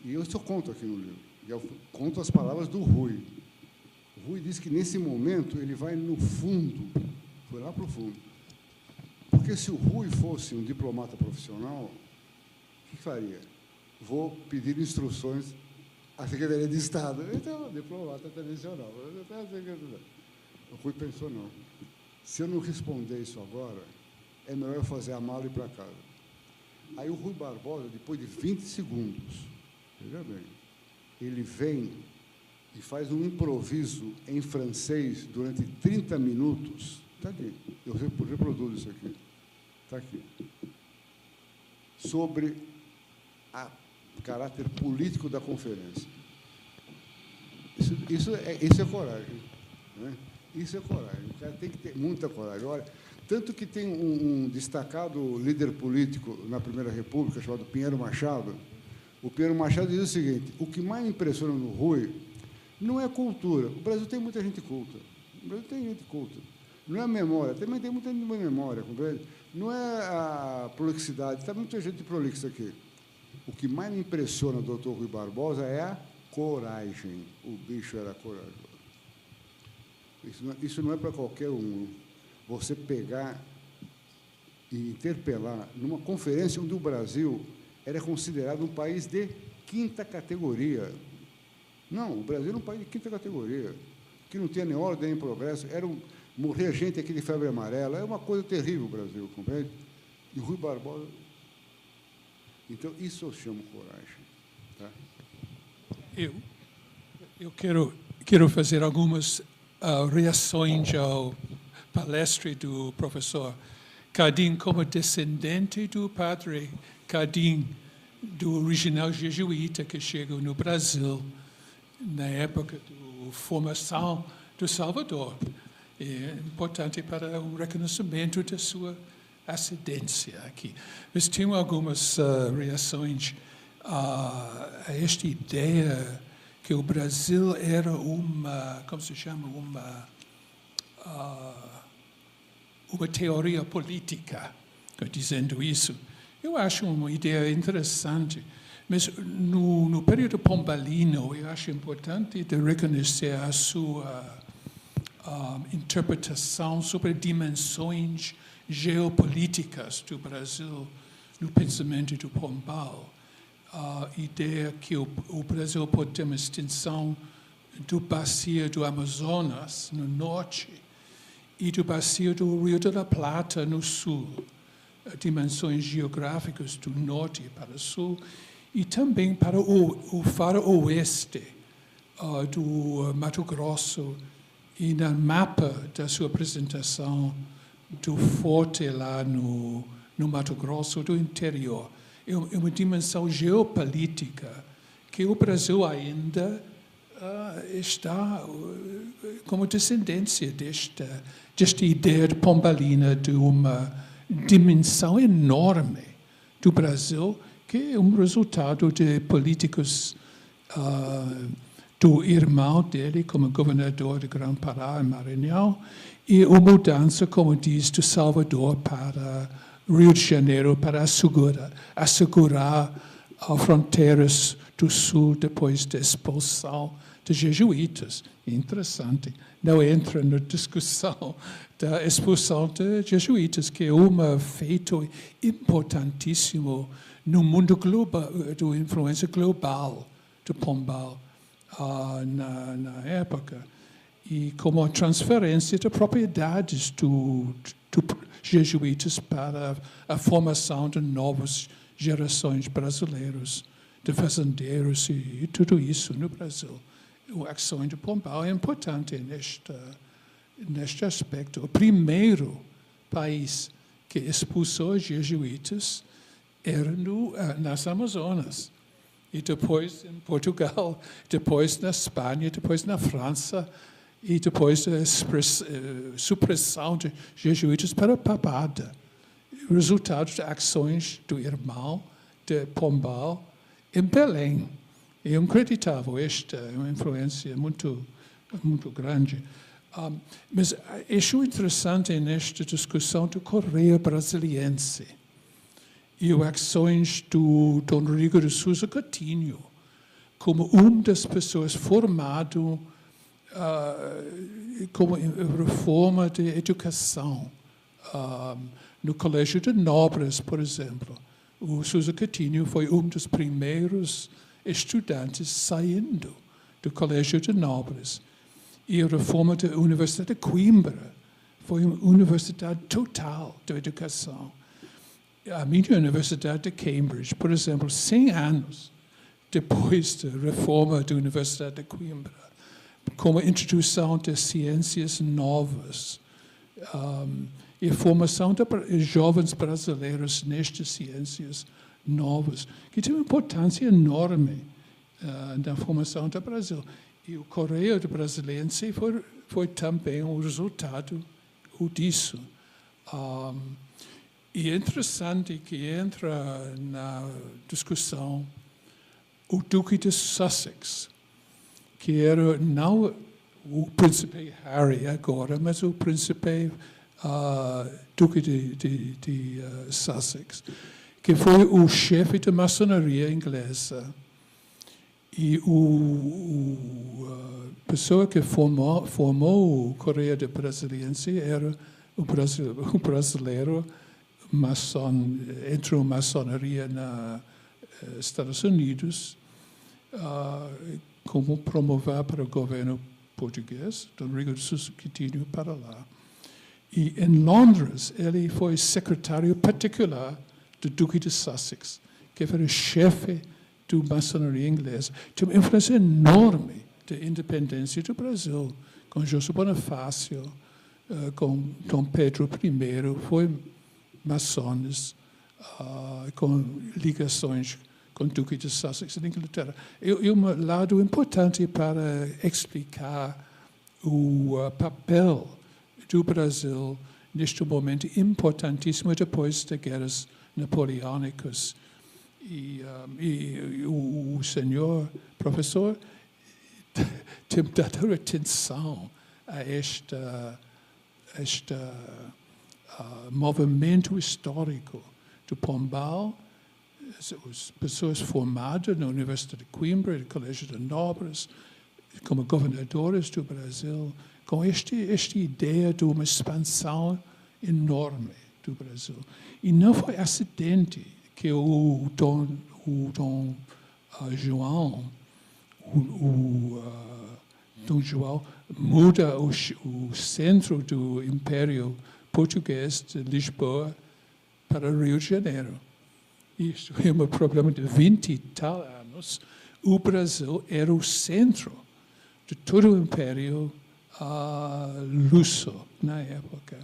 E eu conto aqui no livro. Eu conto as palavras do Rui. O Rui diz que, nesse momento, ele vai no fundo, foi lá para o fundo. Porque, se o Rui fosse um diplomata profissional, o que faria? Vou pedir instruções à Secretaria de Estado. Então, diplomata tradicional. O Rui pensou, não. Se eu não responder isso agora, é melhor eu fazer a mala e ir para casa. Aí o Rui Barbosa, depois de 20 segundos, veja bem, ele vem e faz um improviso em francês durante 30 minutos. Está aqui, eu reproduzo isso aqui. Está aqui. Sobre o caráter político da conferência. Isso é coragem. Né? Isso é coragem. O cara tem que ter muita coragem. Olha, tanto que tem um destacado líder político na Primeira República, chamado Pinheiro Machado. O Pinheiro Machado diz o seguinte: o que mais me impressiona no Rui não é a cultura. O Brasil tem muita gente culta. O Brasil tem gente culta. Não é a memória. Também tem muita gente de memória, compreende? Não é a prolixidade. Tem muita gente prolixa aqui. O que mais me impressiona do Dr. Rui Barbosa é a coragem. O bicho era corajoso. Isso não é para qualquer um. você pegar e interpelar numa conferência onde o Brasil era considerado um país de quinta categoria. Não, o Brasil era um país de quinta categoria, que não tinha nem ordem nem progresso, morria gente aqui de febre amarela, é uma coisa terrível o Brasil, compreende? E o Rui Barbosa... Então, isso eu chamo coragem. Tá? Eu quero fazer algumas reações ao palestra do professor Cardim, como descendente do padre Cardim, do original jesuíta que chegou no Brasil na época da formação do Salvador. É importante para o reconhecimento da sua ascendência aqui. Mas tenho algumas reações a esta ideia que o Brasil era uma, como se chama, uma teoria política, dizendo isso. Eu acho uma ideia interessante, mas no período pombalino eu acho importante de reconhecer a sua interpretação sobre dimensões geopolíticas do Brasil no pensamento do Pombal. A ideia que o Brasil pode ter uma extensão do bacia do Amazonas, no norte, e do bacia do Rio de la Plata, no sul. Dimensões geográficas do norte para o sul, e também para o faroeste do Mato Grosso, e no mapa da sua apresentação do forte lá no Mato Grosso, do interior. É uma dimensão geopolítica que o Brasil ainda está como descendência desta ideia pombalina de uma dimensão enorme do Brasil, que é um resultado de políticos do irmão dele como governador de Grã-Pará e Maranhão, e a mudança, como diz, de Salvador para Rio de Janeiro para assegurar as fronteiras do sul depois da expulsão dos jesuítas. Interessante. Não entra na discussão da expulsão dos jesuítas, que é um feito importantíssimo no mundo global, da influência global do Pombal na época, e como a transferência de propriedades do jesuítas para a formação de novas gerações brasileiros, de fazendeiros e tudo isso no Brasil. A ação de Pombal é importante neste aspecto. O primeiro país que expulsou os jesuítas era nas Amazonas, e depois em Portugal, depois na Espanha, depois na França, e depois da supressão de jesuítas para a papada. Resultado de ações do irmão de Pombal em Belém. É inacreditável, esta é uma influência muito grande. Mas acho interessante nesta discussão do Correio Brasiliense e as ações do Dom Rodrigo de Souza Coutinho, como uma das pessoas formado como reforma de educação no Colégio de Nobres, por exemplo. O Souza Coutinho foi um dos primeiros estudantes saindo do Colégio de Nobres. E a reforma da Universidade de Coimbra foi uma universidade total de educação. A minha Universidade de Cambridge, por exemplo, 100 anos depois da reforma da Universidade de Coimbra, como a introdução de ciências novas e a formação de jovens brasileiros nestas ciências novas, que tem uma importância enorme na formação do Brasil. E o Correio Brasiliense foi também um resultado disso. E é interessante que entra na discussão o Duque de Sussex, que era não o príncipe Harry agora, mas o príncipe Duque de Sussex, que foi o chefe da maçonaria inglesa. E a pessoa que formou o Correio Brasiliense era o brasileiro entrou maçonaria nos Estados Unidos, como promover para o governo português, do Rio Grande do Sul que tinha para lá. E em Londres, ele foi secretário particular do Duque de Sussex, que era o chefe da maçonaria inglesa. Tinha uma influência enorme da independência do Brasil, com José Bonifácio, com Dom Pedro I, foi maçons, com ligações com o Duque de Sussex na Inglaterra. É um lado importante para explicar o papel do Brasil neste momento importantíssimo depois das guerras napoleônicas. E o senhor professor tem dado atenção a este movimento histórico do Pombal, as pessoas formadas na Universidade de Coimbra, no Colégio de Nobres, como governadores do Brasil, com esta ideia de uma expansão enorme do Brasil. E não foi acidente que o Dom João muda o centro do Império Português de Lisboa para Rio de Janeiro. Isto é um problema de 20 e tal anos. O Brasil era o centro de todo o Império Luso na época.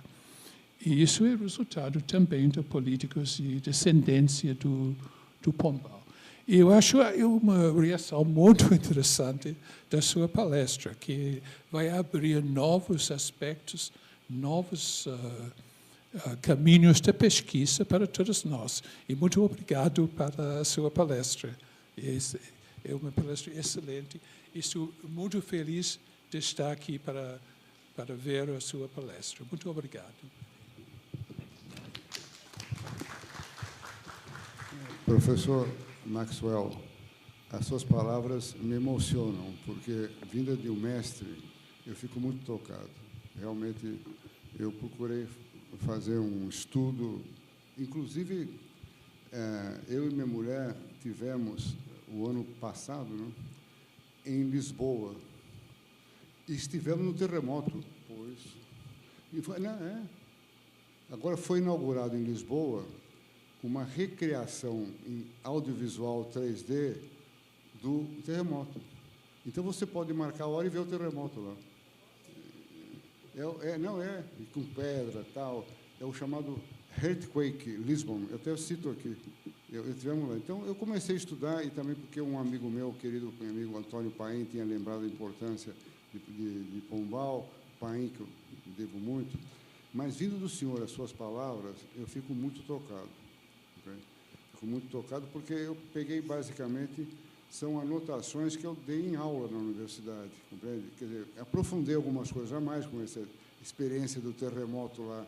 E isso é resultado também de políticos e descendência do Pombal. E eu acho uma reação muito interessante da sua palestra, que vai abrir novos aspectos, novos caminhos de pesquisa para todos nós. E muito obrigado para a sua palestra. É uma palestra excelente. Estou muito feliz de estar aqui para ver a sua palestra. Muito obrigado. Professor Maxwell, as suas palavras me emocionam, porque, vinda de um mestre, eu fico muito tocado. Realmente, eu procurei fazer um estudo, inclusive, eu e minha mulher tivemos, o ano passado, né, em Lisboa, e estivemos no terremoto. Pois. E foi, agora foi inaugurado em Lisboa uma recriação em audiovisual 3D do terremoto. Então, você pode marcar a hora e ver o terremoto lá. Com pedra, tal. É o chamado Earthquake Lisbon. Eu até cito aqui. Eu tivemos lá. Então, eu comecei a estudar, e também porque um amigo meu, querido amigo Antônio Paim, tinha lembrado a importância de Pombal, Paim, que eu devo muito. Mas, vindo do senhor as suas palavras, eu fico muito tocado. Okay? Fico muito tocado porque eu peguei, basicamente, são anotações que eu dei em aula na universidade, compreende? Quer dizer, aprofundei algumas coisas a mais com essa experiência do terremoto lá.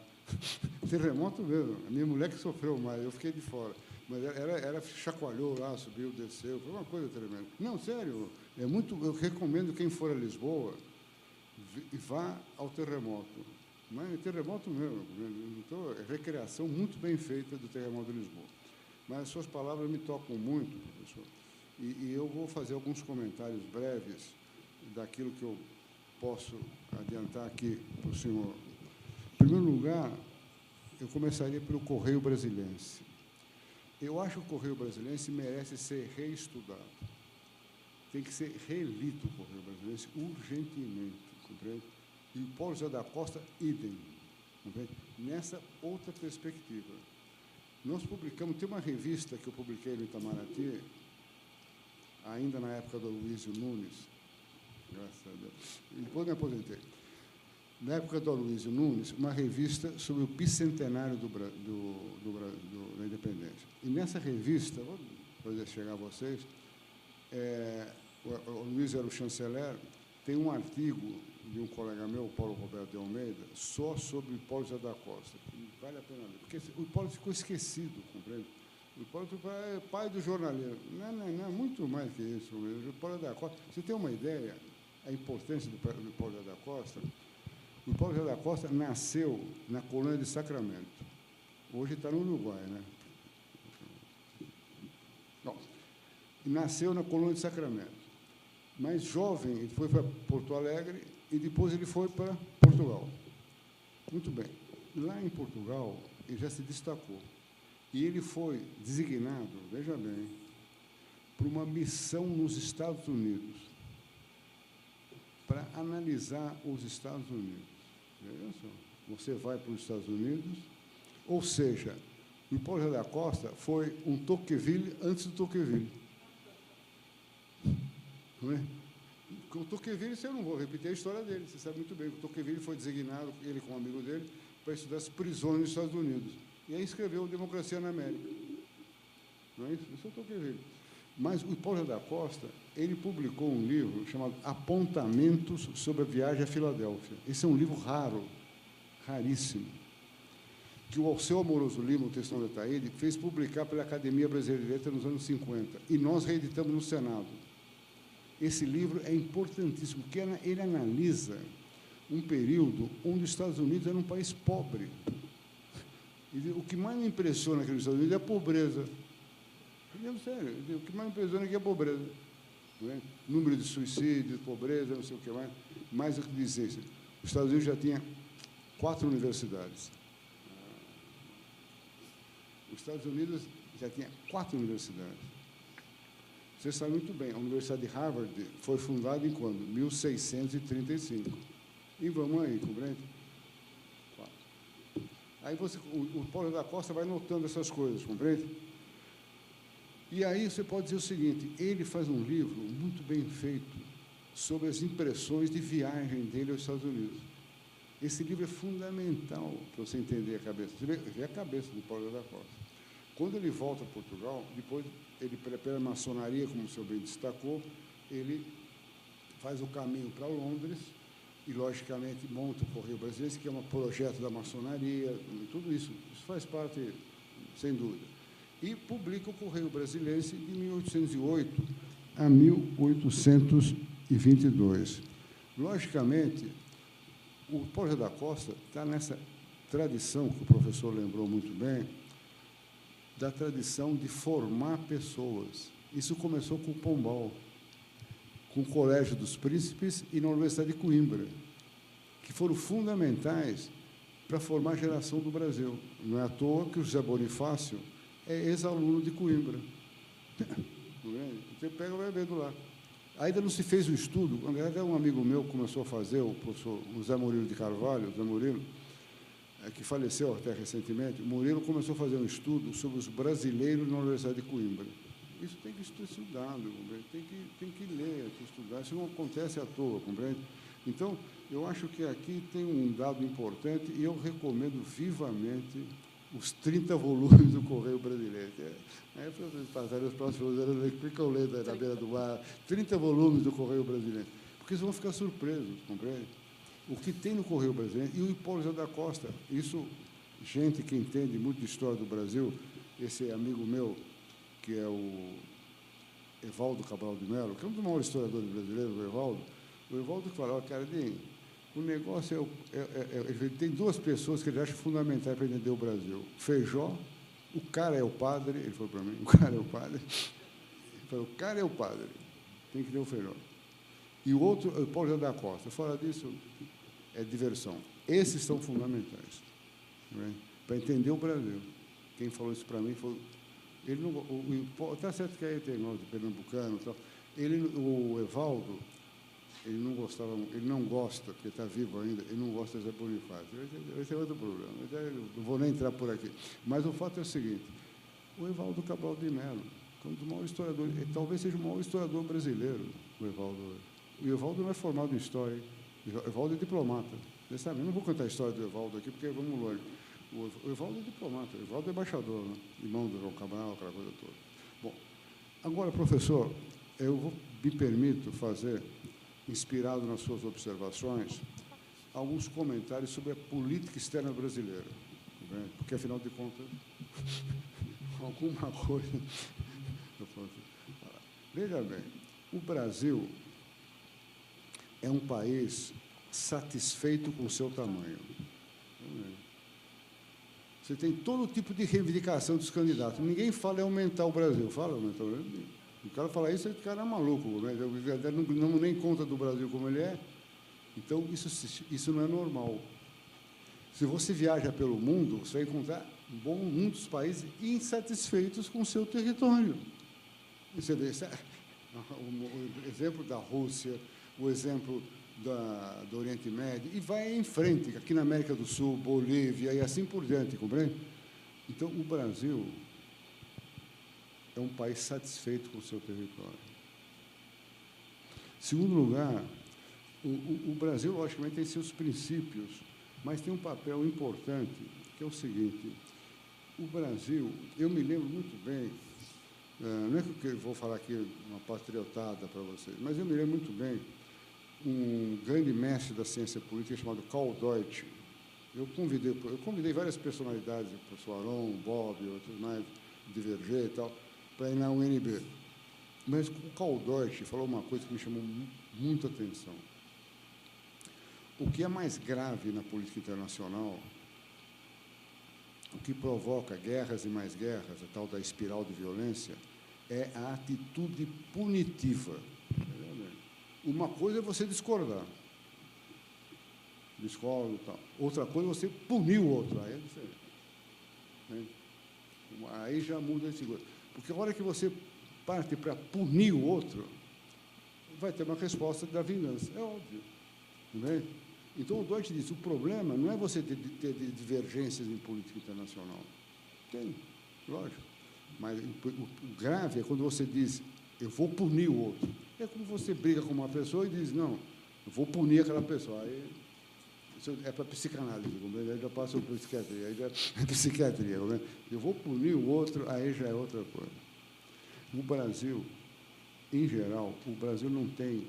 Terremoto mesmo. A minha mulher que sofreu mais, eu fiquei de fora. Mas ela chacoalhou lá, subiu, desceu, foi uma coisa tremenda. Não, sério, eu recomendo quem for a Lisboa, vá ao terremoto. Mas é terremoto mesmo. Então, é recreação muito bem feita do terremoto de Lisboa. Mas as suas palavras me tocam muito, professor. E eu vou fazer alguns comentários breves daquilo que eu posso adiantar aqui para o senhor. Em primeiro lugar, eu começaria pelo Correio Brasilense. Eu acho que o Correio Brasilense merece ser reestudado. Tem que ser relido o Correio Brasilense urgentemente, compreende? E o Paulo José da Costa, idem, compreende? Nessa outra perspectiva. Nós publicamos, tem uma revista que eu publiquei no Itamaraty, ainda na época do Aloysio Nunes, graças a Deus, e depois me aposentei. Na época do Aloysio Nunes, uma revista sobre o bicentenário da independência. E nessa revista, vou fazer chegar a vocês, o Aloysio era o chanceler, tem um artigo de um colega meu, Paulo Roberto de Almeida, só sobre o Paulo José da Costa. Vale a pena ler, porque o Paulo ficou esquecido, compreende? O Paulo é pai do jornalismo. Não, muito mais que isso. O Paulo da Costa, você tem uma ideia, a importância do Paulo da Costa? O Paulo José da Costa nasceu na colônia de Sacramento. Hoje está no Uruguai, né? Não. Nasceu na colônia de Sacramento. Mas, jovem, ele foi para Porto Alegre e depois ele foi para Portugal. Muito bem. Lá em Portugal, ele já se destacou. E ele foi designado, veja bem, para uma missão nos Estados Unidos, para analisar os Estados Unidos. Veja só, você vai para os Estados Unidos, ou seja, o Paulo José da Costa foi um Tocqueville antes do Tocqueville. Não é? O Tocqueville, eu não vou repetir a história dele, você sabe muito bem que o Tocqueville foi designado, ele com um amigo dele, para estudar as prisões nos Estados Unidos. E aí escreveu Democracia na América. Não é isso? Isso é o Tocqueville. Mas o Paulo José da Costa, ele publicou um livro chamado Apontamentos sobre a Viagem a Filadélfia. Esse é um livro raro, raríssimo, que o Alceu Amoroso Lima, o Textão de Ataíde, fez publicar pela Academia Brasileira de Letras nos anos 50, e nós reeditamos no Senado. Esse livro é importantíssimo, porque ele analisa um período onde os Estados Unidos era um país pobre. E o que mais me impressiona aqui nos Estados Unidos é a pobreza. Sério, o que mais me impressiona aqui é a pobreza. Não é? Número de suicídios, pobreza, não sei o que mais. Mais do que dizer isso. Os Estados Unidos já tinha 4 universidades. Os Estados Unidos já tinha 4 universidades. Você sabe muito bem, a Universidade de Harvard foi fundada em quando? 1635. E vamos aí, compreende? Aí o Paulo da Costa vai notando essas coisas, compreende? E aí você pode dizer o seguinte, ele faz um livro muito bem feito sobre as impressões de viagem dele aos Estados Unidos. Esse livro é fundamental para você entender a cabeça. Você vê a cabeça do Paulo da Costa. Quando ele volta a Portugal, depois ele prepara a maçonaria, como o senhor bem destacou, ele faz o caminho para Londres e, logicamente, monta o Correio Brasileiro, que é um projeto da maçonaria, tudo isso. Isso faz parte, sem dúvida. E publica o Correio Brasileiro de 1808 a 1822. Logicamente, o Paulo José da Costa está nessa tradição, que o professor lembrou muito bem, da tradição de formar pessoas. Isso começou com o Pombal, com o Colégio dos Príncipes e na Universidade de Coimbra, que foram fundamentais para formar a geração do Brasil. Não é à toa que o José Bonifácio é ex-aluno de Coimbra. Você pega e vai vendo lá. Ainda não se fez o estudo, até um amigo meu começou a fazer, o professor José Murilo de Carvalho, José Murilo, que faleceu até recentemente, Murilo começou a fazer um estudo sobre os brasileiros na Universidade de Coimbra. Isso tem que ser estudado, compreende? Tem que ler, tem que estudar, isso não acontece à toa, compreende? Então, eu acho que aqui tem um dado importante e eu recomendo vivamente os 30 volumes do Correio Brasileiro. Aí, para vocês passarem os próximos anos, ficam lendo na beira do mar, 30 volumes do Correio Brasileiro, porque eles vão ficar surpresos, compreende? O que tem no Correio Brasileiro, e o Paulo José da Costa, isso, gente que entende muito de história do Brasil, esse amigo meu, que é o Evaldo Cabral de Mello, que é um dos maiores historiadores brasileiros, o Evaldo fala, Cardinho, o negócio ele tem 2 pessoas que ele acha fundamentais para entender o Brasil. Feijó, o cara é o padre, ele falou para mim, o cara é o padre. Ele falou, o cara é o padre, tem que ter o Feijó. E o outro, o Paulo José da Costa. Fora disso, é diversão. Esses são fundamentais, né, para entender o Brasil. Quem falou isso para mim foi... Ele não, está certo que aí tem nós, de pernambucano e tal. O Evaldo, ele não gosta, porque está vivo ainda, ele não gosta de Zé Bonifácio. Esse é outro problema. Não vou nem entrar por aqui. Mas o fato é o seguinte, o Evaldo Cabral de Mello, que é um dos maiores historiadores, talvez seja o maior historiador brasileiro, o Evaldo. O Evaldo não é formado em história, o Evaldo é diplomata. Você sabe, eu não vou contar a história do Evaldo aqui, porque vamos longe. O Evaldo é diplomata, o Evaldo é embaixador, né? Irmão do João Cabral, aquela coisa toda. Bom, agora, professor, eu me permito fazer, inspirado nas suas observações, alguns comentários sobre a política externa brasileira, né? Porque, afinal de contas, alguma coisa... Veja bem, o Brasil é um país satisfeito com o seu tamanho. Você tem todo tipo de reivindicação dos candidatos. Ninguém fala em aumentar o Brasil. Fala aumentar o Brasil. O cara fala isso, o cara é maluco. Né? Não nem conta do Brasil como ele é. Então, isso não é normal. Se você viaja pelo mundo, você vai encontrar muitos países insatisfeitos com o seu território. Você vê, o exemplo da Rússia, o exemplo do Oriente Médio, e vai em frente, aqui na América do Sul, Bolívia, e assim por diante, compreende? Então, o Brasil é um país satisfeito com o seu território. Segundo lugar, o Brasil, logicamente, tem seus princípios, mas tem um papel importante, que é o seguinte: o Brasil, eu me lembro muito bem, não é que eu vou falar aqui uma patriotada para vocês, mas eu me lembro muito bem um grande mestre da ciência política chamado Karl Deutsch. Eu convidei várias personalidades, o professor Aron, Bob, outros mais, Diverger e tal, para ir na UNB. Mas o Karl Deutsch falou uma coisa que me chamou muita atenção. O que é mais grave na política internacional, o que provoca guerras e mais guerras, a tal da espiral de violência, é a atitude punitiva. Uma coisa é você discordar. Discordo e tal. Outra coisa é você punir o outro. Aí é diferente. Né? Aí já muda esse coisa. Porque a hora que você parte para punir o outro, vai ter uma resposta da vingança. É óbvio. Não é? Então, o Deutsch diz, o problema não é você ter divergências em política internacional. Tem, lógico. Mas o grave é quando você diz, eu vou punir o outro. É como você briga com uma pessoa e diz, não, eu vou punir aquela pessoa. Aí, isso é para psicanálise, aí já passa para psiquiatria, aí já é psiquiatria. Eu vou punir o outro, aí já é outra coisa. O Brasil, em geral, o Brasil não tem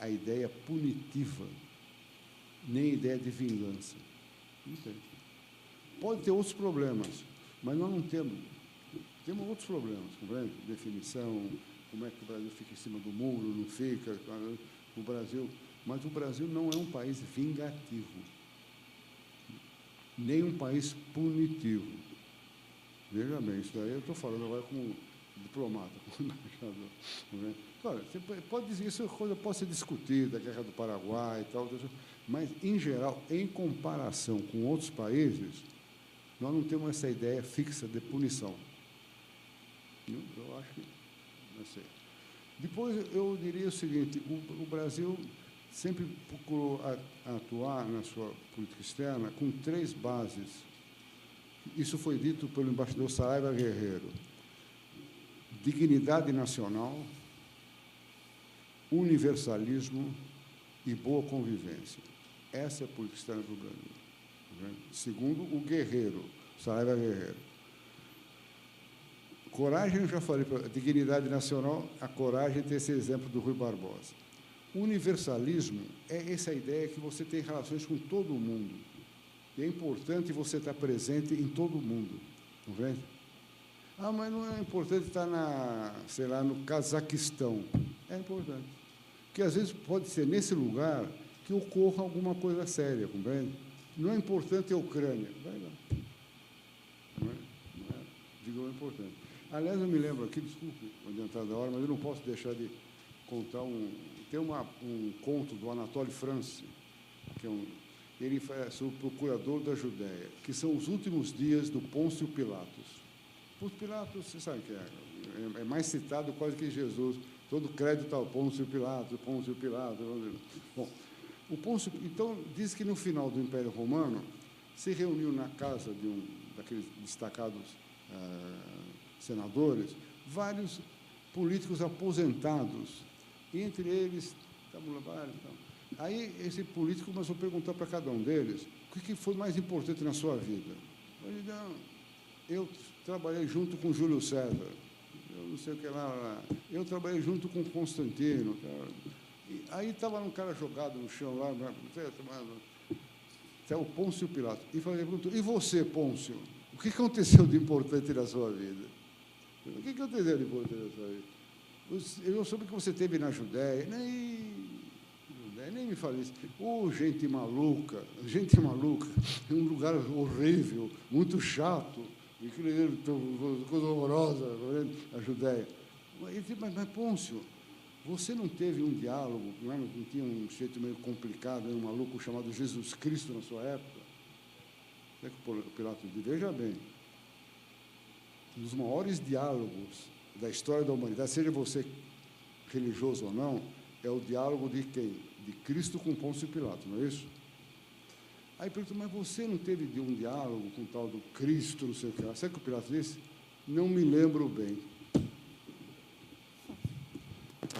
a ideia punitiva, nem ideia de vingança. Não tem. Pode ter outros problemas, mas nós não temos. Temos outros problemas, compreende? Definição, como é que o Brasil fica em cima do muro, não fica, o Brasil. Mas o Brasil não é um país vingativo, nem um país punitivo. Veja bem, isso daí eu estou falando agora como diplomata, como embaixador. Claro, você pode dizer, isso coisa pode ser discutida, a Guerra do Paraguai e tal, mas, em geral, em comparação com outros países, nós não temos essa ideia fixa de punição. Eu acho que não sei. Depois, eu diria o seguinte, o Brasil sempre procurou atuar na sua política externa com 3 bases. Isso foi dito pelo embaixador Saraiva Guerreiro. Dignidade nacional, universalismo e boa convivência. Essa é a política externa do Brasil. Segundo o Guerreiro, Saraiva Guerreiro. Coragem, eu já falei, dignidade nacional, a coragem tem esse exemplo do Rui Barbosa. Universalismo é essa ideia que você tem relações com todo mundo. E é importante você estar presente em todo mundo. Não vê? Mas não é importante estar sei lá, no Cazaquistão. É importante. Porque, às vezes, pode ser nesse lugar que ocorra alguma coisa séria, compreende? Não é importante a Ucrânia. Vai lá. Não é? Digo, é importante. Aliás, eu me lembro aqui, desculpe adiantar da hora, mas eu não posso deixar de contar tem um conto do Anatole France, que ele é sobre o procurador da Judéia, que são os últimos dias do Pôncio Pilatos. Pôncio Pilatos, você sabe que é mais citado quase que Jesus. Todo crédito ao Pôncio Pilatos, Pôncio Pilatos. Bom, o Pôncio, então, diz que no final do Império Romano se reuniu na casa de daqueles destacados senadores, vários políticos aposentados, e entre eles, aí esse político começou a perguntar para cada um deles o que foi mais importante na sua vida. Ele disse, eu trabalhei junto com Júlio César, eu não sei o que lá, eu trabalhei junto com Constantino. E aí estava um cara jogado no chão lá, até o Pôncio Pilatos, e perguntou, e você, Pôncio, o que aconteceu de importante na sua vida? O que aconteceu de importante na sua vida? Eu soube que você esteve na Judéia. nem me fale isso. Gente maluca, é um lugar horrível, muito chato, coisa horrorosa, a Judéia. Mas Pôncio, você não teve um diálogo, não tinha um jeito meio complicado, um maluco chamado Jesus Cristo na sua época? É que o Pilatos diz, veja bem, um dos maiores diálogos da história da humanidade, seja você religioso ou não, é o diálogo de quem? De Cristo com Pôncio Pilatos, não é isso? Aí pergunta, mas você não teve um diálogo com o tal do Cristo, não sei o que lá? Sabe o que o Pilatos disse? Não me lembro bem.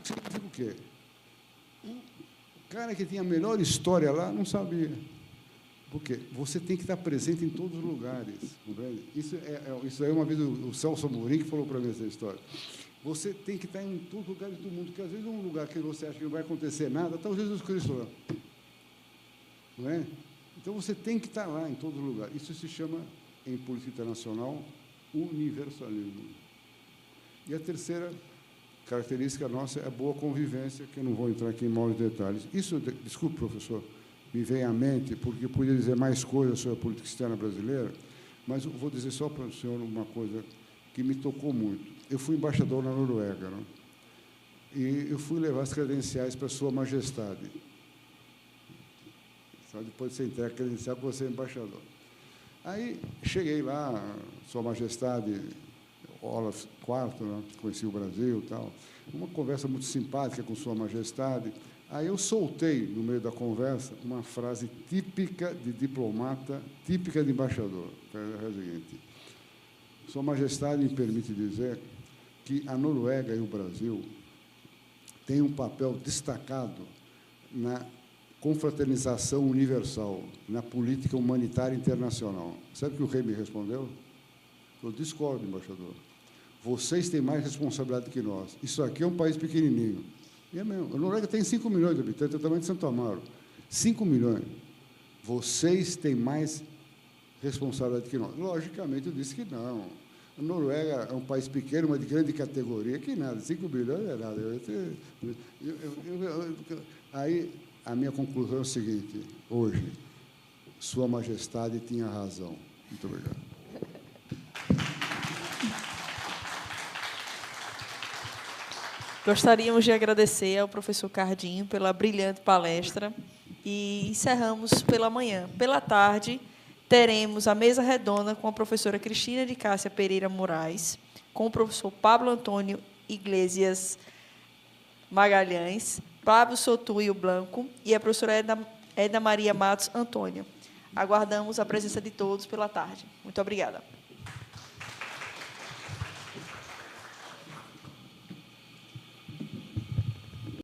Significa o quê? O cara que tinha a melhor história lá não sabia. Por quê? Você tem que estar presente em todos os lugares. Compreende? Isso aí uma vez o Celso Amorim que falou para mim essa história. Você tem que estar em todos os lugares do mundo, porque às vezes um lugar que você acha que não vai acontecer nada, está o Jesus Cristo lá. Não é? Então você tem que estar lá em todos os lugares. Isso se chama, em política internacional, universalismo. E a terceira característica nossa é a boa convivência, que eu não vou entrar aqui em maiores detalhes. Isso, desculpe, professor, me vem à mente, porque eu podia dizer mais coisas sobre a política externa brasileira, mas eu vou dizer só para o senhor uma coisa que me tocou muito. Eu fui embaixador na Noruega, né? E eu fui levar as credenciais para Sua Majestade. Só depois de você entregar a credencial que você é embaixador. Aí, cheguei lá, Sua Majestade, Olaf IV, né? Conheci o Brasil e tal. Uma conversa muito simpática com Sua Majestade. Aí eu soltei, no meio da conversa, uma frase típica de diplomata, típica de embaixador. É o seguinte: Sua Majestade me permite dizer que a Noruega e o Brasil têm um papel destacado na confraternização universal, na política humanitária internacional. Sabe o que o rei me respondeu? Eu discordo, embaixador. Vocês têm mais responsabilidade que nós. Isso aqui é um país pequenininho. E é mesmo. A Noruega tem 5 milhões de habitantes, é o tamanho de Santo Amaro. 5 milhões. Vocês têm mais responsabilidade que nós. Logicamente, eu disse que não. A Noruega é um país pequeno, mas de grande categoria, que nada, 5 milhões não é nada. Aí, a minha conclusão é o seguinte, hoje, Sua Majestade tinha razão. Muito obrigado. Gostaríamos de agradecer ao professor Cardinho pela brilhante palestra e encerramos pela manhã. Pela tarde, teremos a mesa redonda com a professora Cristina de Cássia Pereira Moraes, com o professor Pablo Antônio Iglesias Magalhães, Pablo Sotuio Blanco e a professora Edna Maria Matos Antônio. Aguardamos a presença de todos pela tarde. Muito obrigada.